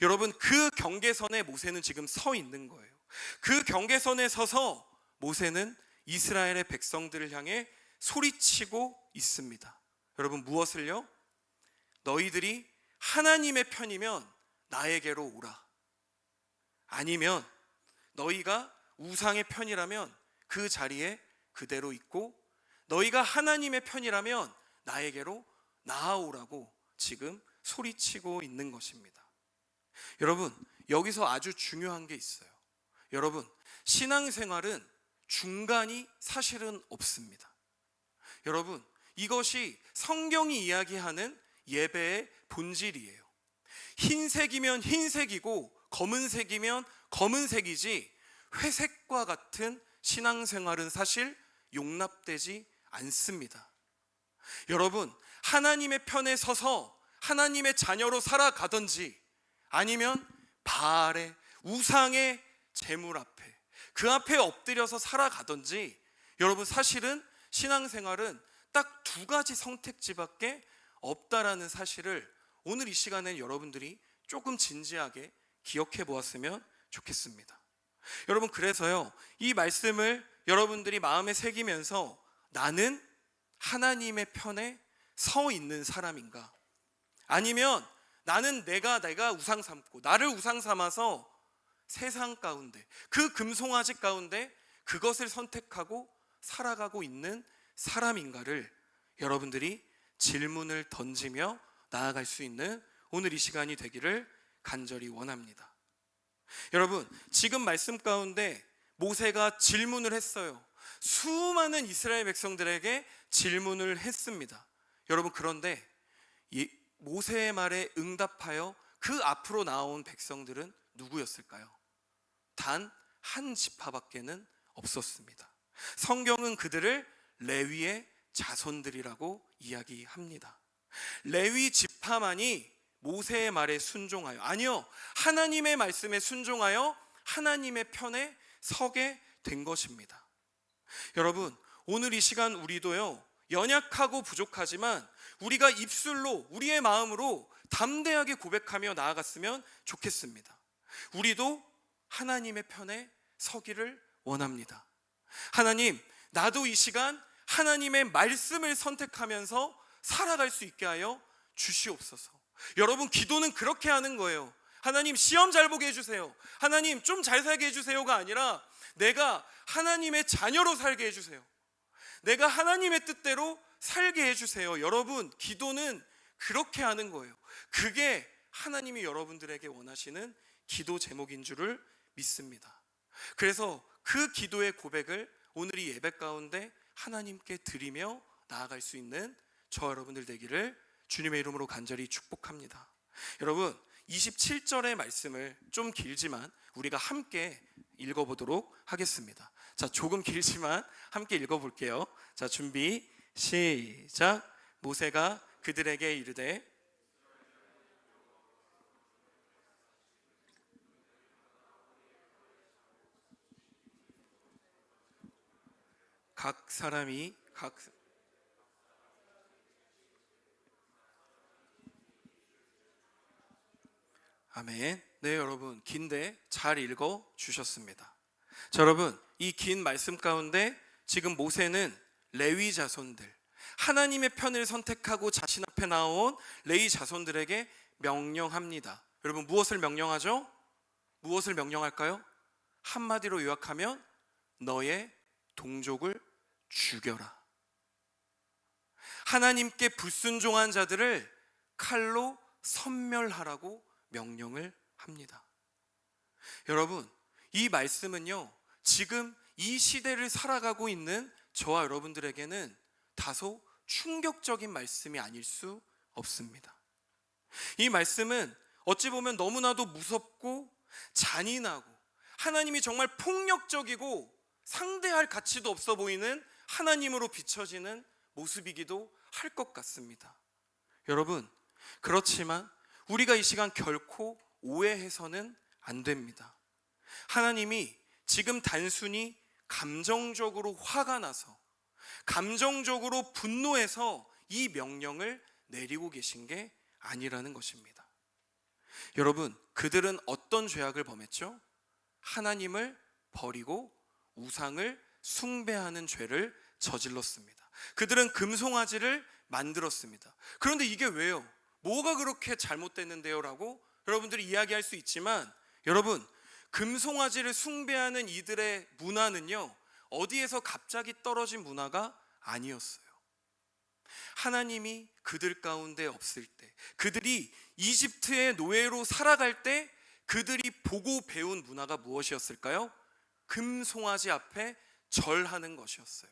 여러분, 그 경계선에 모세는 지금 서 있는 거예요. 그 경계선에 서서 모세는 이스라엘의 백성들을 향해 소리치고 있습니다. 여러분, 무엇을요? 너희들이 하나님의 편이면 나에게로 오라. 아니면 너희가 우상의 편이라면 그 자리에 그대로 있고, 너희가 하나님의 편이라면 나에게로 나아오라고 지금 소리치고 있는 것입니다. 여러분, 여기서 아주 중요한 게 있어요. 여러분, 신앙생활은 중간이 사실은 없습니다. 여러분, 이것이 성경이 이야기하는 예배의 본질이에요. 흰색이면 흰색이고 검은색이면 검은색이지 회색과 같은 신앙생활은 사실 용납되지 않습니다. 여러분, 하나님의 편에 서서 하나님의 자녀로 살아가든지, 아니면 바알의 우상의 제물 앞에, 그 앞에 엎드려서 살아가든지, 여러분, 사실은 신앙생활은 딱 두 가지 선택지밖에 없다라는 사실을 오늘 이 시간에 여러분들이 조금 진지하게 기억해 보았으면 좋겠습니다. 여러분, 그래서요, 이 말씀을 여러분들이 마음에 새기면서 나는 하나님의 편에 서 있는 사람인가, 아니면 나는 내가 우상 삼고 나를 우상 삼아서 세상 가운데, 그 금송아지 가운데 그것을 선택하고 살아가고 있는 사람인가를 여러분들이 질문을 던지며 나아갈 수 있는 오늘 이 시간이 되기를 간절히 원합니다. 여러분, 지금 말씀 가운데 모세가 질문을 했어요. 수많은 이스라엘 백성들에게 질문을 했습니다. 여러분, 그런데 모세의 말에 응답하여 그 앞으로 나온 백성들은 누구였을까요? 단 한 지파밖에는 없었습니다. 성경은 그들을 레위의 자손들이라고 이야기합니다. 레위 지파만이 모세의 말에 순종하여, 아니요, 하나님의 말씀에 순종하여 하나님의 편에 서게 된 것입니다. 여러분, 오늘 이 시간 우리도요, 연약하고 부족하지만 우리가 입술로, 우리의 마음으로 담대하게 고백하며 나아갔으면 좋겠습니다. 우리도 하나님의 편에 서기를 원합니다. 하나님, 나도 이 시간 하나님의 말씀을 선택하면서 살아갈 수 있게 하여 주시옵소서. 여러분, 기도는 그렇게 하는 거예요. 하나님, 시험 잘 보게 해주세요. 하나님, 좀 잘 살게 해주세요가 아니라 내가 하나님의 자녀로 살게 해주세요. 내가 하나님의 뜻대로 살게 해주세요. 여러분, 기도는 그렇게 하는 거예요. 그게 하나님이 여러분들에게 원하시는 기도 제목인 줄을 믿습니다. 그래서 그 기도의 고백을 오늘 이 예배 가운데 하나님께 드리며 나아갈 수 있는 저 여러분들 되기를 주님의 이름으로 간절히 축복합니다. 여러분, 27절의 말씀을 좀 길지만 우리가 함께 읽어보도록 하겠습니다. 자, 조금 길지만 함께 읽어볼게요. 자, 준비 시작. 모세가 그들에게 이르되 각 사람이 아멘. 네, 여러분, 긴데 잘 읽어 주셨습니다. 자, 여러분, 이 긴 말씀 가운데 지금 모세는 레위 자손들, 하나님의 편을 선택하고 자신 앞에 나온 레위 자손들에게 명령합니다. 여러분, 무엇을 명령하죠? 무엇을 명령할까요? 한마디로 요약하면 너의 동족을 죽여라. 하나님께 불순종한 자들을 칼로 섬멸하라고 명령을 합니다. 여러분, 이 말씀은요, 지금 이 시대를 살아가고 있는 저와 여러분들에게는 다소 충격적인 말씀이 아닐 수 없습니다. 이 말씀은 어찌 보면 너무나도 무섭고 잔인하고 하나님이 정말 폭력적이고 상대할 가치도 없어 보이는 하나님으로 비춰지는 모습이기도 할 것 같습니다. 여러분, 그렇지만 우리가 이 시간 결코 오해해서는 안 됩니다. 하나님이 지금 단순히 감정적으로 화가 나서, 감정적으로 분노해서 이 명령을 내리고 계신 게 아니라는 것입니다. 여러분, 그들은 어떤 죄악을 범했죠? 하나님을 버리고 우상을 숭배하는 죄를 저질렀습니다. 그들은 금송아지를 만들었습니다. 그런데 이게 왜요? 뭐가 그렇게 잘못됐는데요? 라고 여러분들이 이야기할 수 있지만, 여러분, 금송아지를 숭배하는 이들의 문화는요, 어디에서 갑자기 떨어진 문화가 아니었어요. 하나님이 그들 가운데 없을 때, 그들이 이집트의 노예로 살아갈 때 그들이 보고 배운 문화가 무엇이었을까요? 금송아지 앞에 절하는 것이었어요.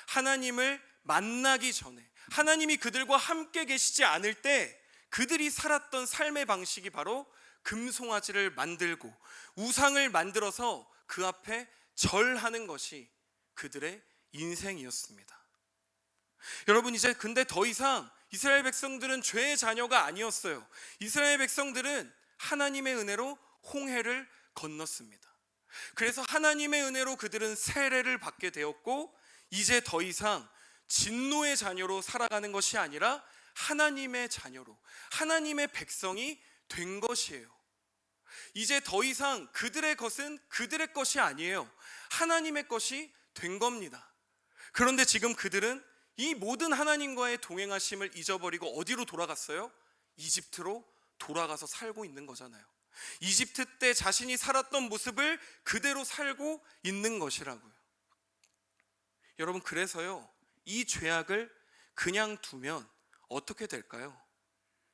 하나님을 만나기 전에, 하나님이 그들과 함께 계시지 않을 때 그들이 살았던 삶의 방식이 바로 금송아지를 만들고 우상을 만들어서 그 앞에 절하는 것이 그들의 인생이었습니다. 여러분, 이제 근데 더 이상 이스라엘 백성들은 죄의 자녀가 아니었어요. 이스라엘 백성들은 하나님의 은혜로 홍해를 건넜습니다. 그래서 하나님의 은혜로 그들은 세례를 받게 되었고, 이제 더 이상 진노의 자녀로 살아가는 것이 아니라 하나님의 자녀로, 하나님의 백성이 된 것이에요. 이제 더 이상 그들의 것은 그들의 것이 아니에요. 하나님의 것이 된 겁니다. 그런데 지금 그들은 이 모든 하나님과의 동행하심을 잊어버리고 어디로 돌아갔어요? 이집트로 돌아가서 살고 있는 거잖아요. 이집트 때 자신이 살았던 모습을 그대로 살고 있는 것이라고요. 여러분, 그래서요, 이 죄악을 그냥 두면 어떻게 될까요?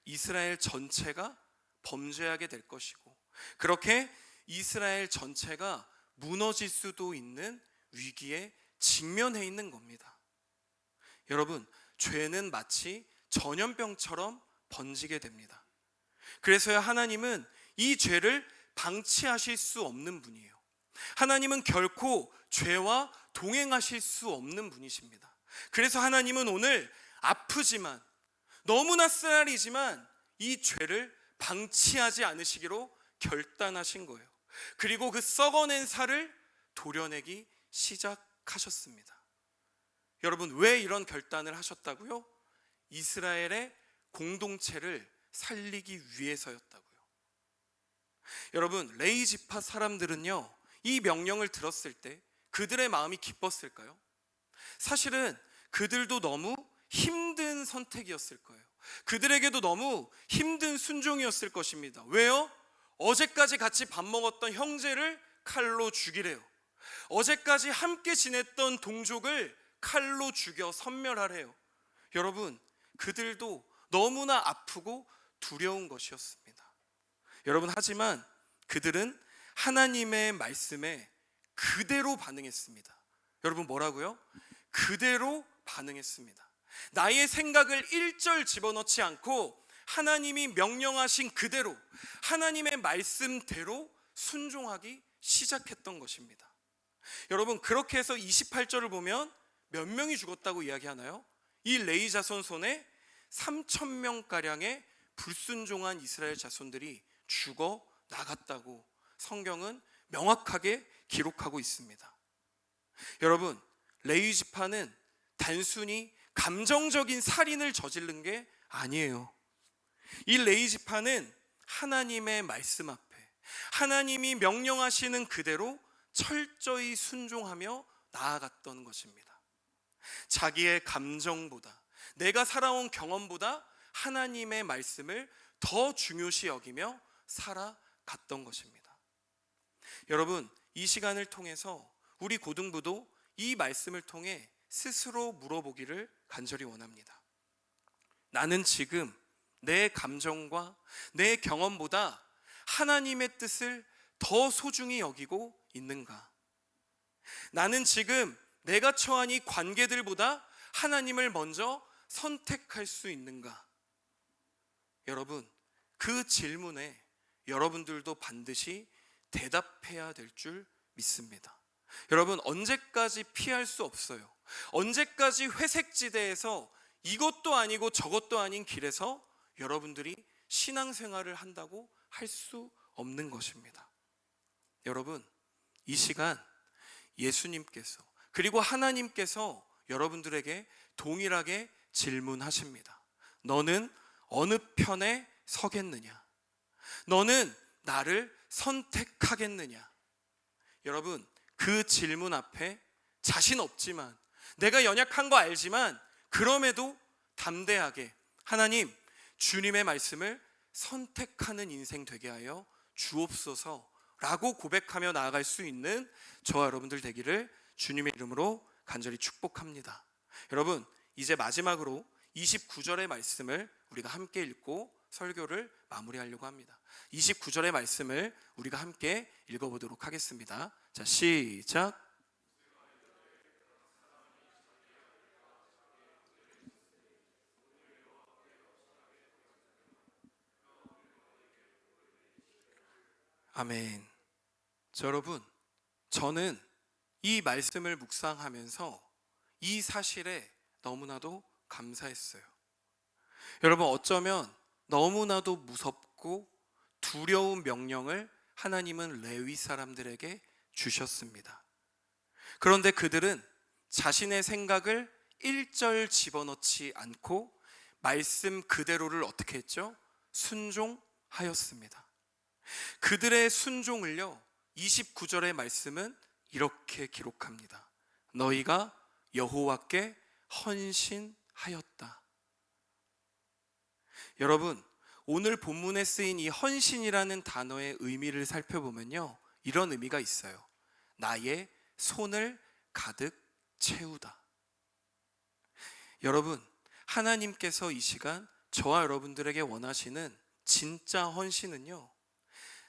이스라엘 전체가 범죄하게 될 것이고, 그렇게 이스라엘 전체가 무너질 수도 있는 위기에 직면해 있는 겁니다. 여러분, 죄는 마치 전염병처럼 번지게 됩니다. 그래서야 하나님은 이 죄를 방치하실 수 없는 분이에요. 하나님은 결코 죄와 동행하실 수 없는 분이십니다. 그래서 하나님은 오늘 아프지만, 너무나 쓰라리지만 이 죄를 방치하지 않으시기로 결단하신 거예요. 그리고 그 썩어낸 살을 도려내기 시작하셨습니다. 여러분, 왜 이런 결단을 하셨다고요? 이스라엘의 공동체를 살리기 위해서였다고요. 여러분, 레위 지파 사람들은요, 이 명령을 들었을 때 그들의 마음이 기뻤을까요? 사실은 그들도 너무 힘든 선택이었을 거예요. 그들에게도 너무 힘든 순종이었을 것입니다. 왜요? 어제까지 같이 밥 먹었던 형제를 칼로 죽이래요. 어제까지 함께 지냈던 동족을 칼로 죽여 섬멸하래요. 여러분, 그들도 너무나 아프고 두려운 것이었습니다. 여러분, 하지만 그들은 하나님의 말씀에 그대로 반응했습니다. 여러분, 뭐라고요? 그대로 반응했습니다. 나의 생각을 1절 집어넣지 않고 하나님이 명령하신 그대로, 하나님의 말씀대로 순종하기 시작했던 것입니다. 여러분, 그렇게 해서 28절을 보면 몇 명이 죽었다고 이야기하나요? 이 레위 자손 손에 3,000명가량의 불순종한 이스라엘 자손들이 죽어 나갔다고 성경은 명확하게 기록하고 있습니다. 여러분, 레위 지파는 단순히 감정적인 살인을 저지른 게 아니에요. 이 레위 지파는 하나님의 말씀 앞에 하나님이 명령하시는 그대로 철저히 순종하며 나아갔던 것입니다. 자기의 감정보다, 내가 살아온 경험보다 하나님의 말씀을 더 중요시 여기며 살아갔던 것입니다. 여러분, 이 시간을 통해서 우리 고등부도 이 말씀을 통해 스스로 물어보기를 간절히 원합니다. 나는 지금 내 감정과 내 경험보다 하나님의 뜻을 더 소중히 여기고 있는가? 나는 지금 내가 처한 이 관계들보다 하나님을 먼저 선택할 수 있는가? 여러분, 그 질문에 여러분들도 반드시 대답해야 될 줄 믿습니다. 여러분, 언제까지 피할 수 없어요. 언제까지 회색지대에서 이것도 아니고 저것도 아닌 길에서 여러분들이 신앙생활을 한다고 할 수 없는 것입니다. 여러분, 이 시간 예수님께서 그리고 하나님께서 여러분들에게 동일하게 질문하십니다. 너는 어느 편에 서겠느냐? 너는 나를 선택하겠느냐? 여러분, 그 질문 앞에 자신 없지만, 내가 연약한 거 알지만 그럼에도 담대하게 하나님, 주님의 말씀을 선택하는 인생 되게 하여 주옵소서 라고 고백하며 나아갈 수 있는 저와 여러분들 되기를 주님의 이름으로 간절히 축복합니다. 여러분, 이제 마지막으로 29절의 말씀을 우리가 함께 읽고 설교를 마무리하려고 합니다. 29절의 말씀을 우리가 함께 읽어보도록 하겠습니다. 자, 시작. 아멘. 자, 여러분, 저는 이 말씀을 묵상하면서 이 사실에 너무나도 감사했어요. 여러분, 어쩌면 너무나도 무섭고 두려운 명령을 하나님은 레위 사람들에게 주셨습니다. 그런데 그들은 자신의 생각을 1절 집어넣지 않고 말씀 그대로를 어떻게 했죠? 순종하였습니다. 그들의 순종을요, 29절의 말씀은 이렇게 기록합니다. 너희가 여호와께 헌신하였다. 여러분, 오늘 본문에 쓰인 이 헌신이라는 단어의 의미를 살펴보면요, 이런 의미가 있어요. 나의 손을 가득 채우다. 여러분, 하나님께서 이 시간 저와 여러분들에게 원하시는 진짜 헌신은요,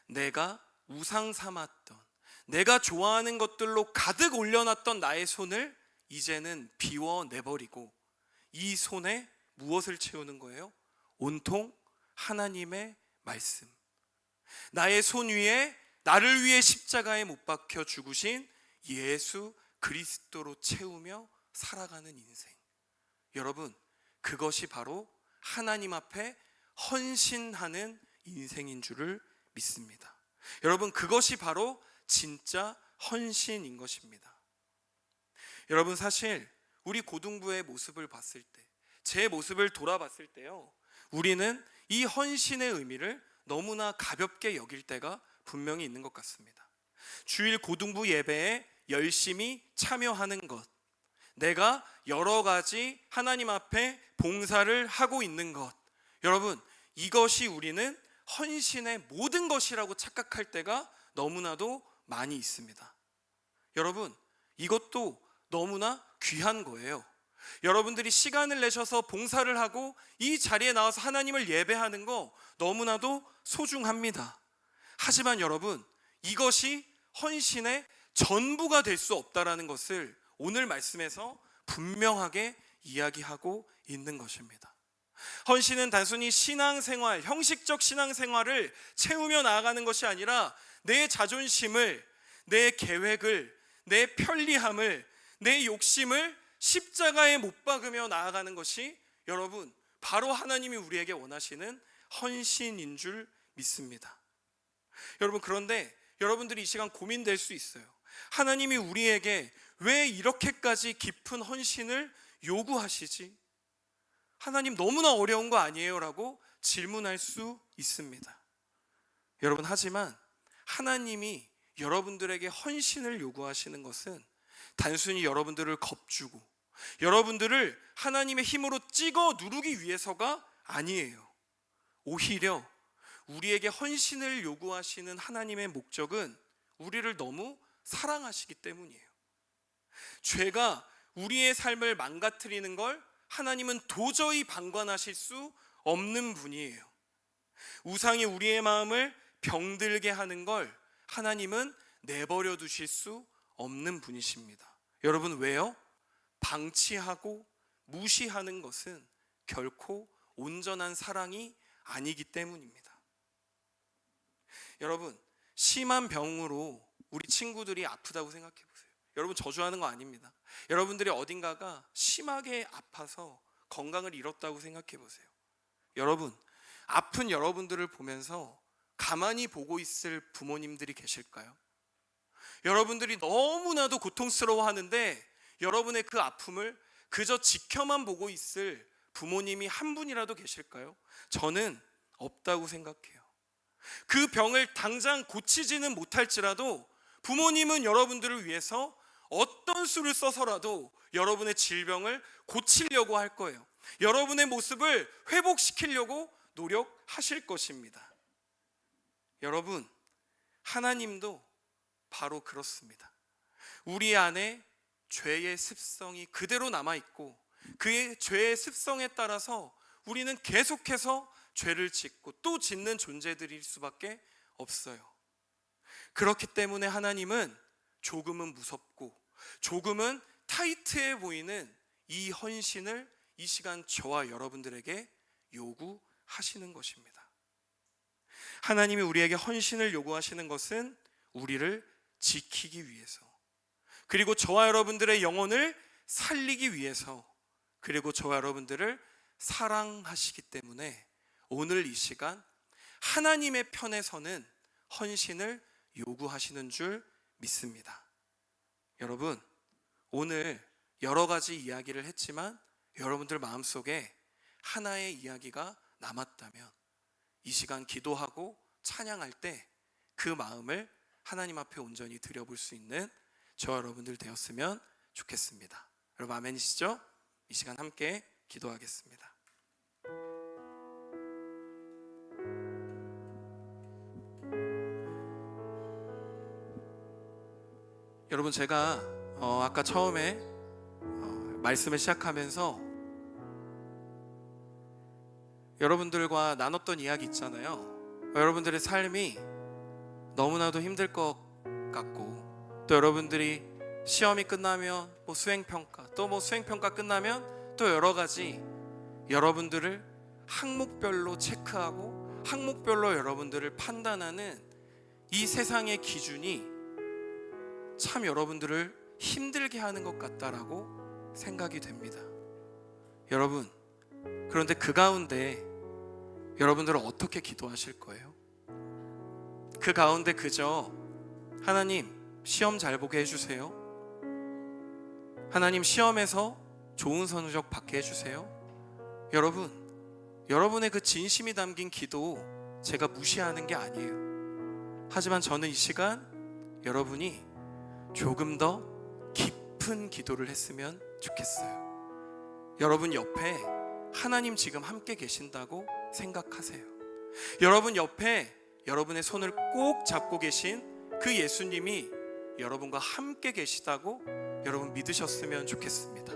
내가 우상 삼았던, 내가 좋아하는 것들로 가득 올려놨던 나의 손을 이제는 비워내버리고 이 손에 무엇을 채우는 거예요? 온통 하나님의 말씀, 나의 손 위에 나를 위해 십자가에 못 박혀 죽으신 예수 그리스도로 채우며 살아가는 인생. 여러분, 그것이 바로 하나님 앞에 헌신하는 인생인 줄을 믿습니다. 여러분, 그것이 바로 진짜 헌신인 것입니다. 여러분, 사실 우리 고등부의 모습을 봤을 때, 제 모습을 돌아봤을 때요, 우리는 이 헌신의 의미를 너무나 가볍게 여길 때가 분명히 있는 것 같습니다. 주일 고등부 예배에 열심히 참여하는 것, 내가 여러 가지 하나님 앞에 봉사를 하고 있는 것, 여러분, 이것이 우리는 헌신의 모든 것이라고 착각할 때가 너무나도 많이 있습니다. 여러분, 이것도 너무나 귀한 거예요. 여러분들이 시간을 내셔서 봉사를 하고 이 자리에 나와서 하나님을 예배하는 거 너무나도 소중합니다. 하지만 여러분, 이것이 헌신의 전부가 될 수 없다라는 것을 오늘 말씀에서 분명하게 이야기하고 있는 것입니다. 헌신은 단순히 신앙생활, 형식적 신앙생활을 채우며 나아가는 것이 아니라 내 자존심을, 내 계획을, 내 편리함을, 내 욕심을 십자가에 못 박으며 나아가는 것이 여러분, 바로 하나님이 우리에게 원하시는 헌신인 줄 믿습니다. 여러분, 그런데 여러분들이 이 시간 고민될 수 있어요. 하나님이 우리에게 왜 이렇게까지 깊은 헌신을 요구하시지? 하나님, 너무나 어려운 거 아니에요? 라고 질문할 수 있습니다. 여러분, 하지만 하나님이 여러분들에게 헌신을 요구하시는 것은 단순히 여러분들을 겁주고 여러분들을 하나님의 힘으로 찍어 누르기 위해서가 아니에요. 오히려 우리에게 헌신을 요구하시는 하나님의 목적은 우리를 너무 사랑하시기 때문이에요. 죄가 우리의 삶을 망가뜨리는 걸 하나님은 도저히 방관하실 수 없는 분이에요. 우상이 우리의 마음을 병들게 하는 걸 하나님은 내버려 두실 수 없는 분이십니다. 여러분, 왜요? 방치하고 무시하는 것은 결코 온전한 사랑이 아니기 때문입니다. 여러분, 심한 병으로 우리 친구들이 아프다고 생각해 보세요. 여러분, 저주하는 거 아닙니다. 여러분들이 어딘가가 심하게 아파서 건강을 잃었다고 생각해 보세요. 여러분, 아픈 여러분들을 보면서 가만히 보고 있을 부모님들이 계실까요? 여러분들이 너무나도 고통스러워하는데 여러분의 그 아픔을 그저 지켜만 보고 있을 부모님이 한 분이라도 계실까요? 저는 없다고 생각해요. 그 병을 당장 고치지는 못할지라도 부모님은 여러분들을 위해서 어떤 수를 써서라도 여러분의 질병을 고치려고 할 거예요. 여러분의 모습을 회복시키려고 노력하실 것입니다. 여러분, 하나님도 바로 그렇습니다. 우리 안에 죄의 습성이 그대로 남아있고 그의 죄의 습성에 따라서 우리는 계속해서 죄를 짓고 또 짓는 존재들일 수밖에 없어요. 그렇기 때문에 하나님은 조금은 무섭고 조금은 타이트해 보이는 이 헌신을 이 시간 저와 여러분들에게 요구하시는 것입니다. 하나님이 우리에게 헌신을 요구하시는 것은 우리를 지키기 위해서, 그리고 저와 여러분들의 영혼을 살리기 위해서, 그리고 저와 여러분들을 사랑하시기 때문에 오늘 이 시간 하나님의 편에 서는 헌신을 요구하시는 줄 믿습니다. 여러분, 오늘 여러 가지 이야기를 했지만 여러분들 마음속에 하나의 이야기가 남았다면 이 시간 기도하고 찬양할 때 그 마음을 하나님 앞에 온전히 드려볼 수 있는 저와 여러분들 되었으면 좋겠습니다. 여러분 아멘이시죠? 이 시간 함께 기도하겠습니다. 여러분, 제가 아까 처음에 말씀을 시작하면서 여러분들과 나눴던 이야기 있잖아요. 여러분들의 삶이 너무나도 힘들 것 같고, 또 여러분들이 시험이 끝나면 수행평가, 또 수행평가 끝나면 또 여러 가지 여러분들을 항목별로 체크하고 항목별로 여러분들을 판단하는 이 세상의 기준이 참 여러분들을 힘들게 하는 것 같다라고 생각이 됩니다. 여러분, 그런데 그 가운데 여러분들은 어떻게 기도하실 거예요? 그 가운데 그저 하나님 시험 잘 보게 해주세요, 하나님 시험에서 좋은 성적 받게 해주세요, 여러분, 여러분의 그 진심이 담긴 기도 제가 무시하는 게 아니에요. 하지만 저는 이 시간 여러분이 조금 더 깊은 기도를 했으면 좋겠어요. 여러분 옆에 하나님 지금 함께 계신다고 생각하세요. 여러분 옆에 여러분의 손을 꼭 잡고 계신 그 예수님이 여러분과 함께 계시다고 여러분 믿으셨으면 좋겠습니다.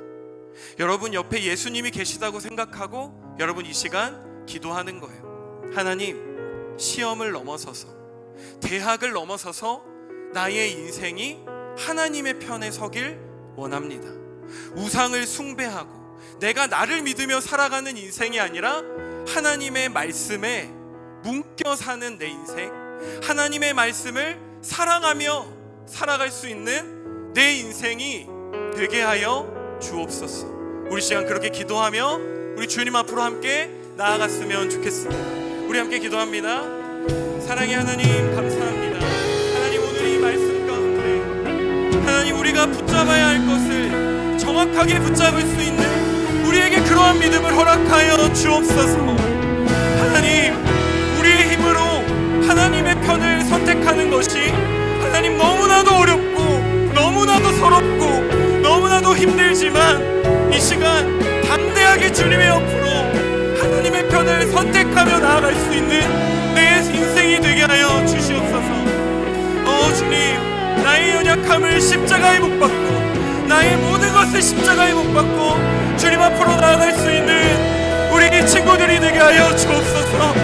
여러분 옆에 예수님이 계시다고 생각하고 여러분 이 시간 기도하는 거예요. 하나님, 시험을 넘어서서 대학을 넘어서서 나의 인생이 하나님의 편에 서길 원합니다. 우상을 숭배하고 내가 나를 믿으며 살아가는 인생이 아니라 하나님의 말씀에 묶여 사는 내 인생, 하나님의 말씀을 사랑하며 살아갈 수 있는 내 인생이 되게 하여 주옵소서. 우리 시간 그렇게 기도하며 우리 주님 앞으로 함께 나아갔으면 좋겠습니다. 우리 함께 기도합니다. 사랑의 하나님, 감사합니다. 하나님, 오늘 이 말씀 가운데 하나님, 우리가 붙잡아야 할 것을 정확하게 붙잡을 수 있는 우리에게 그러한 믿음을 허락하여 주옵소서. 하나님, 우리의 힘으로 하나님의 편을 선택하는 것이 하나님 너무나도 어렵고 너무나도 서럽고 너무나도 힘들지만 이 시간 담대하게 주님의 옆으로 하나님의 편을 선택하며 나아갈 수 있는 내 인생이 되게 하여 주시옵소서. 주님, 나의 연약함을 십자가에 못 박고 나의 모든 것을 십자가에 못 박고 주님 앞으로 나아갈 수 있는 우리 친구들이 되게 하여 주옵소서.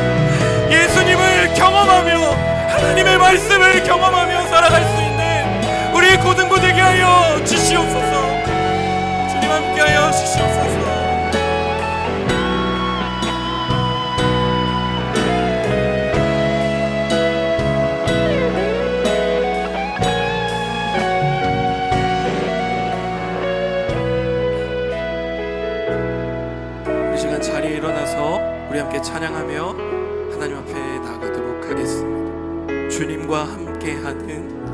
예수님을 경험하며 하나님의 말씀을 경험하며 살아갈 수 있는 우리 고등부 되게 하여 주시옵소서. 주님 함께 하여 주시옵소서. 우리 시간 자리에 일어나서 우리 함께 찬양하며 하나님 앞에 나가도록 하겠습니다. 주님과 함께하는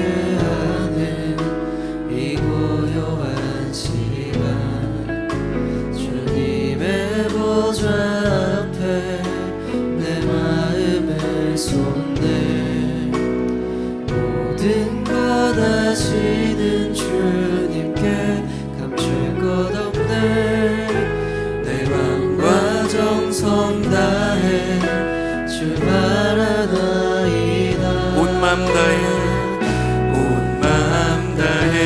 함께하는 이 고요한 시간 주님의 보좌 앞에 내 마음을 쏟네 모든 것 아시는 주님께 감출 것 없네 내 맘과 정성 다해 주 바라나이다 온 맘 다해 온 맘 다해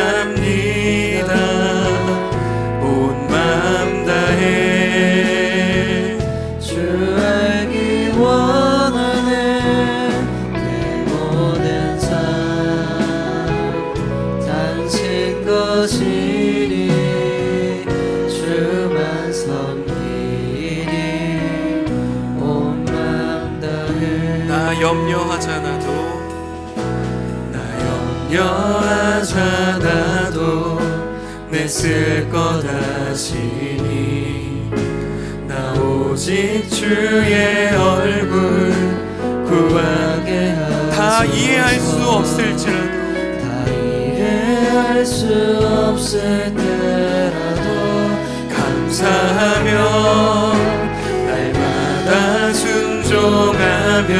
사랑합니다 온 맘 다해 주 알기 원하네 내 모든 삶 당신 것이니 주만 섬기니 온 맘 다해 나 염려하잖아도 내 쓸 것 아시니 나 오직 주의 얼굴 구하게 하소서 다 이해할 수 없을지라도 다 이해할 수 없을 때라도 감사하며 날마다 순종하며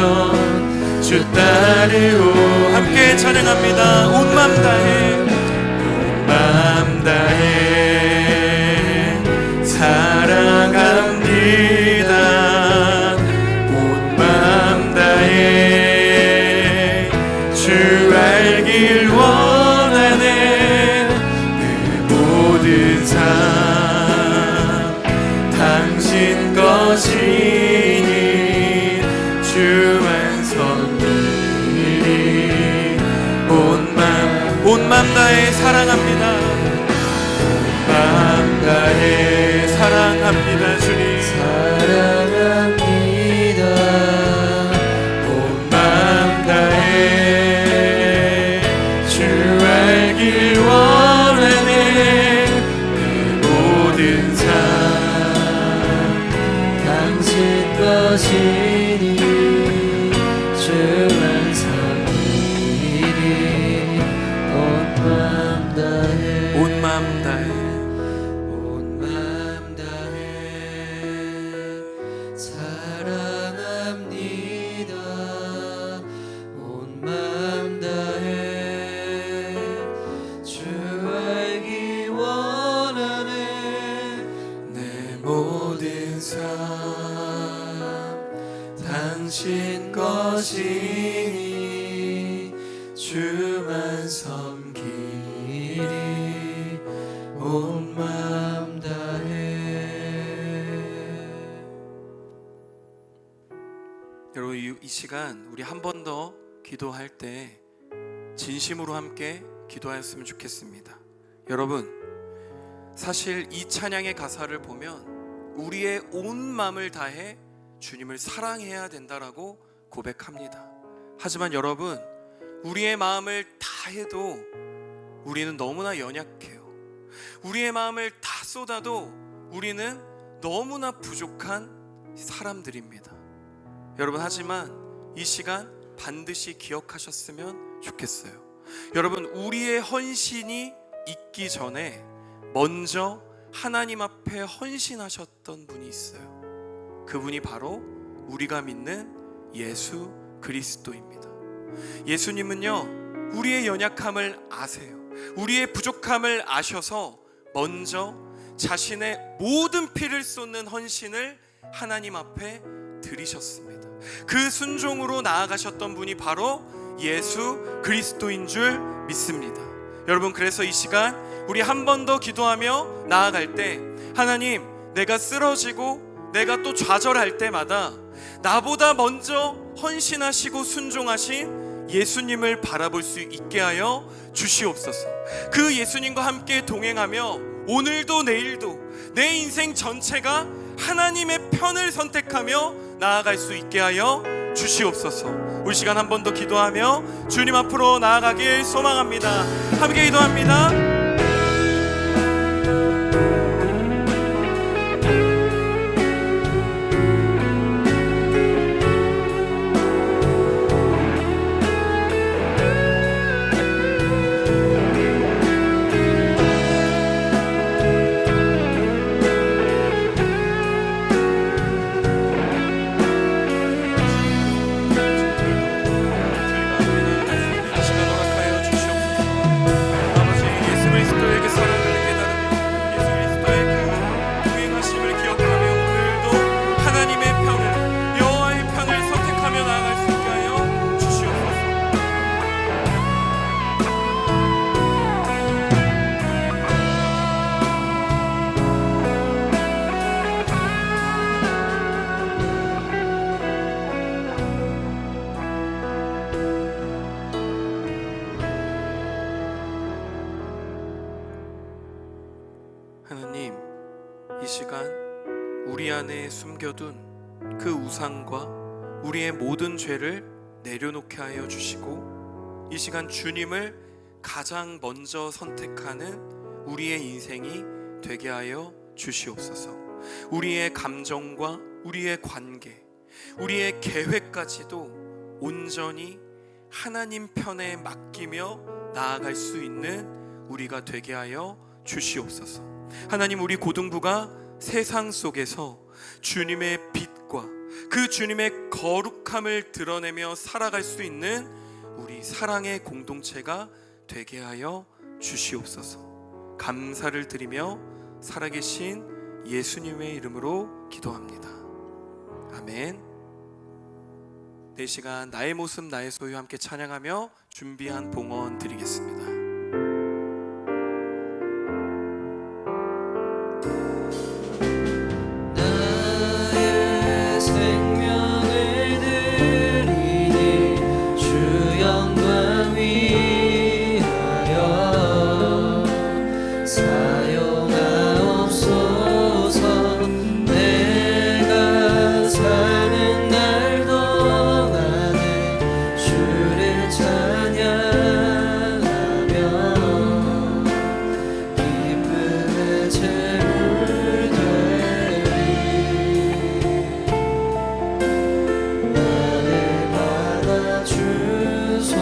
주 따르오 함께 찬양합니다 온 맘 다해 온 맘 다해 사랑합니다 온 맘 다해 주 알길 원하네 내 모든 삶 당신 것이니 주만 섬기니 온 맘 다해 사랑합니다 온 맘 다해 사랑합니다 주님 사랑합니다 온 맘 다해 주 알길 원하네 내 모든 삶 당신 것이니 주만 섬기니 온 맘 다해 온 맘 다해 온 맘 다해 사랑합니다 온 맘 다해 주 알기 원하네 내 모든 삶 당신 것이니 주만 섬기니 온 맘 다해 여러분 이 시간 우리 한 번 더 기도할 때 진심으로 함께 기도하였으면 좋겠습니다. 여러분 사실 이 찬양의 가사를 보면 우리의 온 마음을 다해 주님을 사랑해야 된다라고 고백합니다. 하지만 여러분 우리의 마음을 다해도 우리는 너무나 연약해요. 우리의 마음을 다 쏟아도 우리는 너무나 부족한 사람들입니다. 여러분 하지만 이 시간 반드시 기억하셨으면 좋겠어요. 여러분 우리의 헌신이 있기 전에 먼저 하나님 앞에 헌신하셨던 분이 있어요. 그분이 바로 우리가 믿는 예수 그리스도입니다. 예수님은요 우리의 연약함을 아세요. 우리의 부족함을 아셔서 먼저 자신의 모든 피를 쏟는 헌신을 하나님 앞에 드리셨습니다. 그 순종으로 나아가셨던 분이 바로 예수 그리스도인 줄 믿습니다. 여러분 그래서 이 시간 우리 한 번 더 기도하며 나아갈 때 하나님 내가 쓰러지고 내가 또 좌절할 때마다 나보다 먼저 헌신하시고 순종하신 예수님을 바라볼 수 있게 하여 주시옵소서. 그 예수님과 함께 동행하며 오늘도 내일도 내 인생 전체가 하나님의 편을 선택하며 나아갈 수 있게 하여 주시옵소서. 우리 시간 한 번 더 기도하며 주님 앞으로 나아가길 소망합니다. 함께 기도합니다. 하나님, 이 시간 우리 안에 숨겨둔 그 우상과 우리의 모든 죄를 내려놓게 하여 주시고, 이 시간 주님을 가장 먼저 선택하는 우리의 인생이 되게 하여 주시옵소서. 우리의 감정과 우리의 관계, 우리의 계획까지도 온전히 하나님 편에 맡기며 나아갈 수 있는 우리가 되게 하여 주시옵소서. 하나님, 우리 고등부가 세상 속에서 주님의 빛과 그 주님의 거룩함을 드러내며 살아갈 수 있는 우리 사랑의 공동체가 되게 하여 주시옵소서. 감사를 드리며 살아계신 예수님의 이름으로 기도합니다. 아멘. 이 시간 나의 모습 나의 소유 함께 찬양하며 준비한 봉헌 드리겠습니다. 나의 생명을 드리니 주 영광 위하여 사용하옵소서. 내가 사는 날 동안에 주를 찬양하며 기쁨의 제물 나를 받아주소서.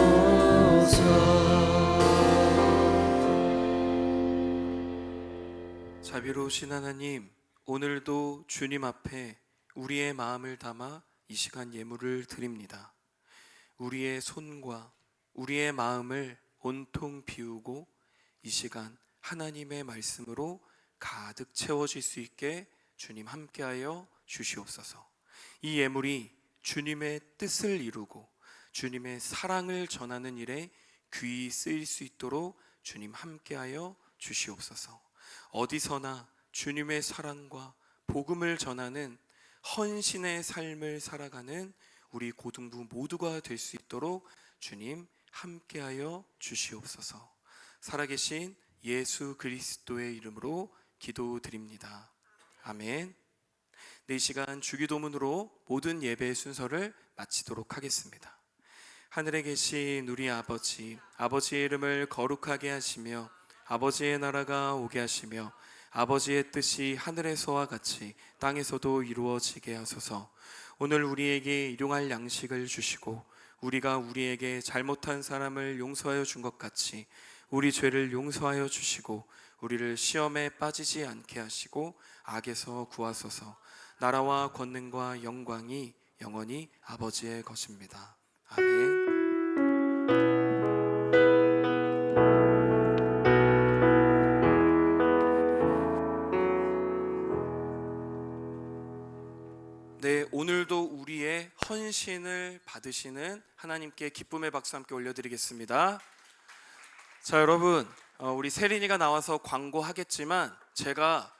자비로우신 하나님, 오늘도 주님 앞에 우리의 마음을 담아 이 시간 예물을 드립니다. 우리의 손과 우리의 마음을 온통 비우고 이 시간 하나님의 말씀으로 가득 채워질 수 있게 주님 함께하여 주시옵소서. 이 예물이 주님의 뜻을 이루고 주님의 사랑을 전하는 일에 귀히 쓰일 수 있도록 주님 함께하여 주시옵소서. 어디서나 주님의 사랑과 복음을 전하는 헌신의 삶을 살아가는 우리 고등부 모두가 될 수 있도록 주님 함께하여 주시옵소서. 살아계신 예수 그리스도의 이름으로 기도드립니다. 아멘. 이 시간 주기도문으로 모든 예배 순서를 마치도록 하겠습니다. 하늘에 계신 우리 아버지, 아버지의 이름을 거룩하게 하시며 아버지의 나라가 오게 하시며 아버지의 뜻이 하늘에서와 같이 땅에서도 이루어지게 하소서. 오늘 우리에게 일용할 양식을 주시고 우리가 우리에게 잘못한 사람을 용서하여 준 것 같이 우리 죄를 용서하여 주시고 우리를 시험에 빠지지 않게 하시고 악에서 구하소서. 나라와 권능과 영광이 영원히 아버지의 것입니다. 아멘. 네, 오늘도 우리의 헌신을 받으시는 하나님께 기쁨의 박수 함께 올려드리겠습니다. 자, 여러분, 우리 세린이가 나와서 광고하겠지만 제가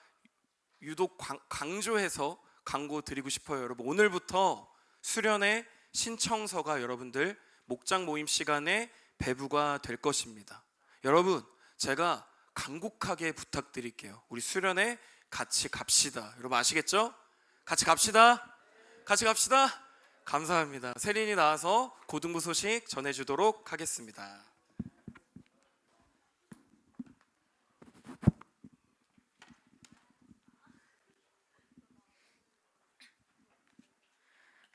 유독 강조해서 광고 드리고 싶어요. 여러분, 오늘부터 수련회 신청서가 여러분들 목장 모임 시간에 배부가 될 것입니다. 여러분, 제가 간곡하게 부탁드릴게요. 우리 수련회 같이 갑시다. 여러분 아시겠죠? 같이 갑시다. 같이 갑시다. 감사합니다. 세린이 나와서 고등부 소식 전해주도록 하겠습니다.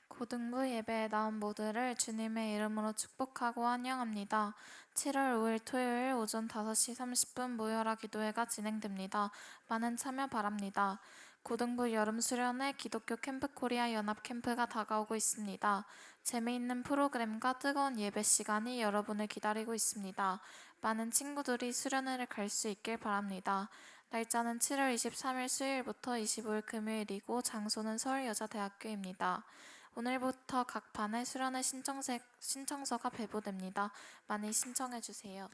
고등부 예배에 나온 모두를 주님의 이름으로 축복하고 환영합니다. 7월 5일 토요일 오전 5시 30분 모여라 기도회가 진행됩니다. 많은 참여 바랍니다. 고등부 여름 수련회 기독교 캠프 코리아 연합 캠프가 다가오고 있습니다. 재미있는 프로그램과 뜨거운 예배 시간이 여러분을 기다리고 있습니다. 많은 친구들이 수련회를 갈 수 있길 바랍니다. 날짜는 7월 23일 수요일부터 25일 금요일이고 장소는 서울여자대학교입니다. 오늘부터 각 반에 수련회 신청서가 배부됩니다. 많이 신청해주세요.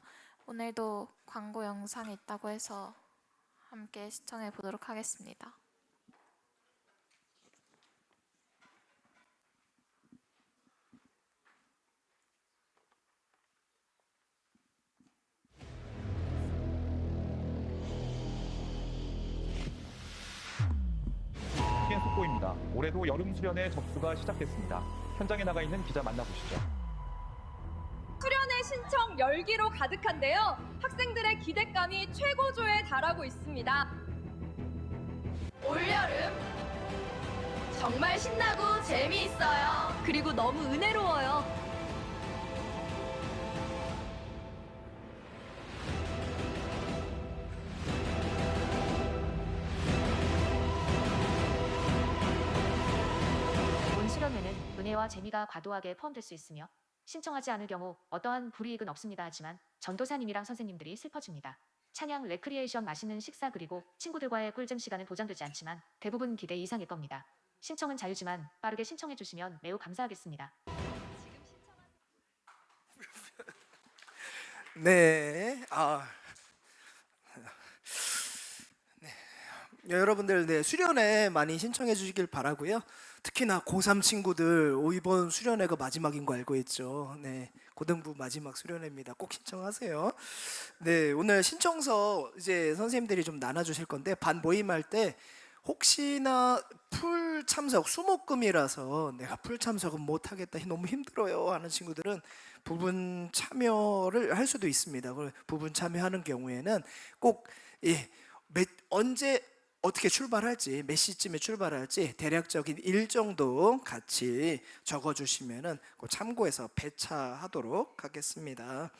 오늘도 광고 영상이 있다고 해서 함께 시청해 보도록 하겠습니다. 있습니다. 올해도 여름 수련회 접수가 시작됐습니다. 현장에 나가 있는 기자 만나보시죠. 수련회 신청 열기로 가득한데요. 학생들의 기대감이 최고조에 달하고 있습니다. 올여름 정말 신나고 재미있어요. 그리고 너무 은혜로워요. 본 수련회는 은혜와 재미가 과도하게 포함될 수 있으며 신청하지 않을 경우 어떠한 불이익은 없습니다. 하지만 전도사님이랑 선생님들이 슬퍼집니다. 찬양, 레크리에이션, 맛있는 식사 그리고 친구들과의 꿀잼 시간은 보장되지 않지만 대부분 기대 이상일 겁니다. 신청은 자유지만 빠르게 신청해 주시면 매우 감사하겠습니다. 네, 여러분들 수련회 많이 신청해 주시길 바라고요. 특히나 고3 친구들 이번 수련회가 마지막인 거 알고 있죠? 네, 고등부 마지막 수련회입니다. 꼭 신청하세요. 네, 오늘 신청서 이제 선생님들이 좀 나눠주실 건데 반 모임할 때 혹시나 풀 참석 수목금이라서 내가 풀 참석은 못 하겠다 너무 힘들어요 하는 친구들은 부분 참여를 할 수도 있습니다. 부분 참여하는 경우에는 꼭 언제 어떻게 출발할지 몇 시쯤에 출발할지 대략적인 일정도 같이 적어주시면은 참고해서 배차하도록 하겠습니다.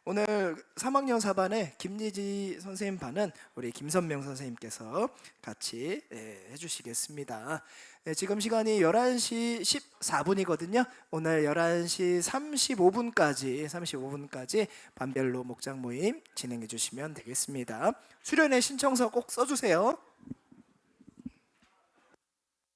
오늘 3학년 4반의 김예지 선생님 반은 우리 김선명 선생님께서 같이 해주시겠습니다. 네, 지금 시간이 11시 14분이거든요. 오늘 11시 35분까지 반별로 목장 모임 진행해 주시면 되겠습니다. 수련회 신청서 꼭 써주세요.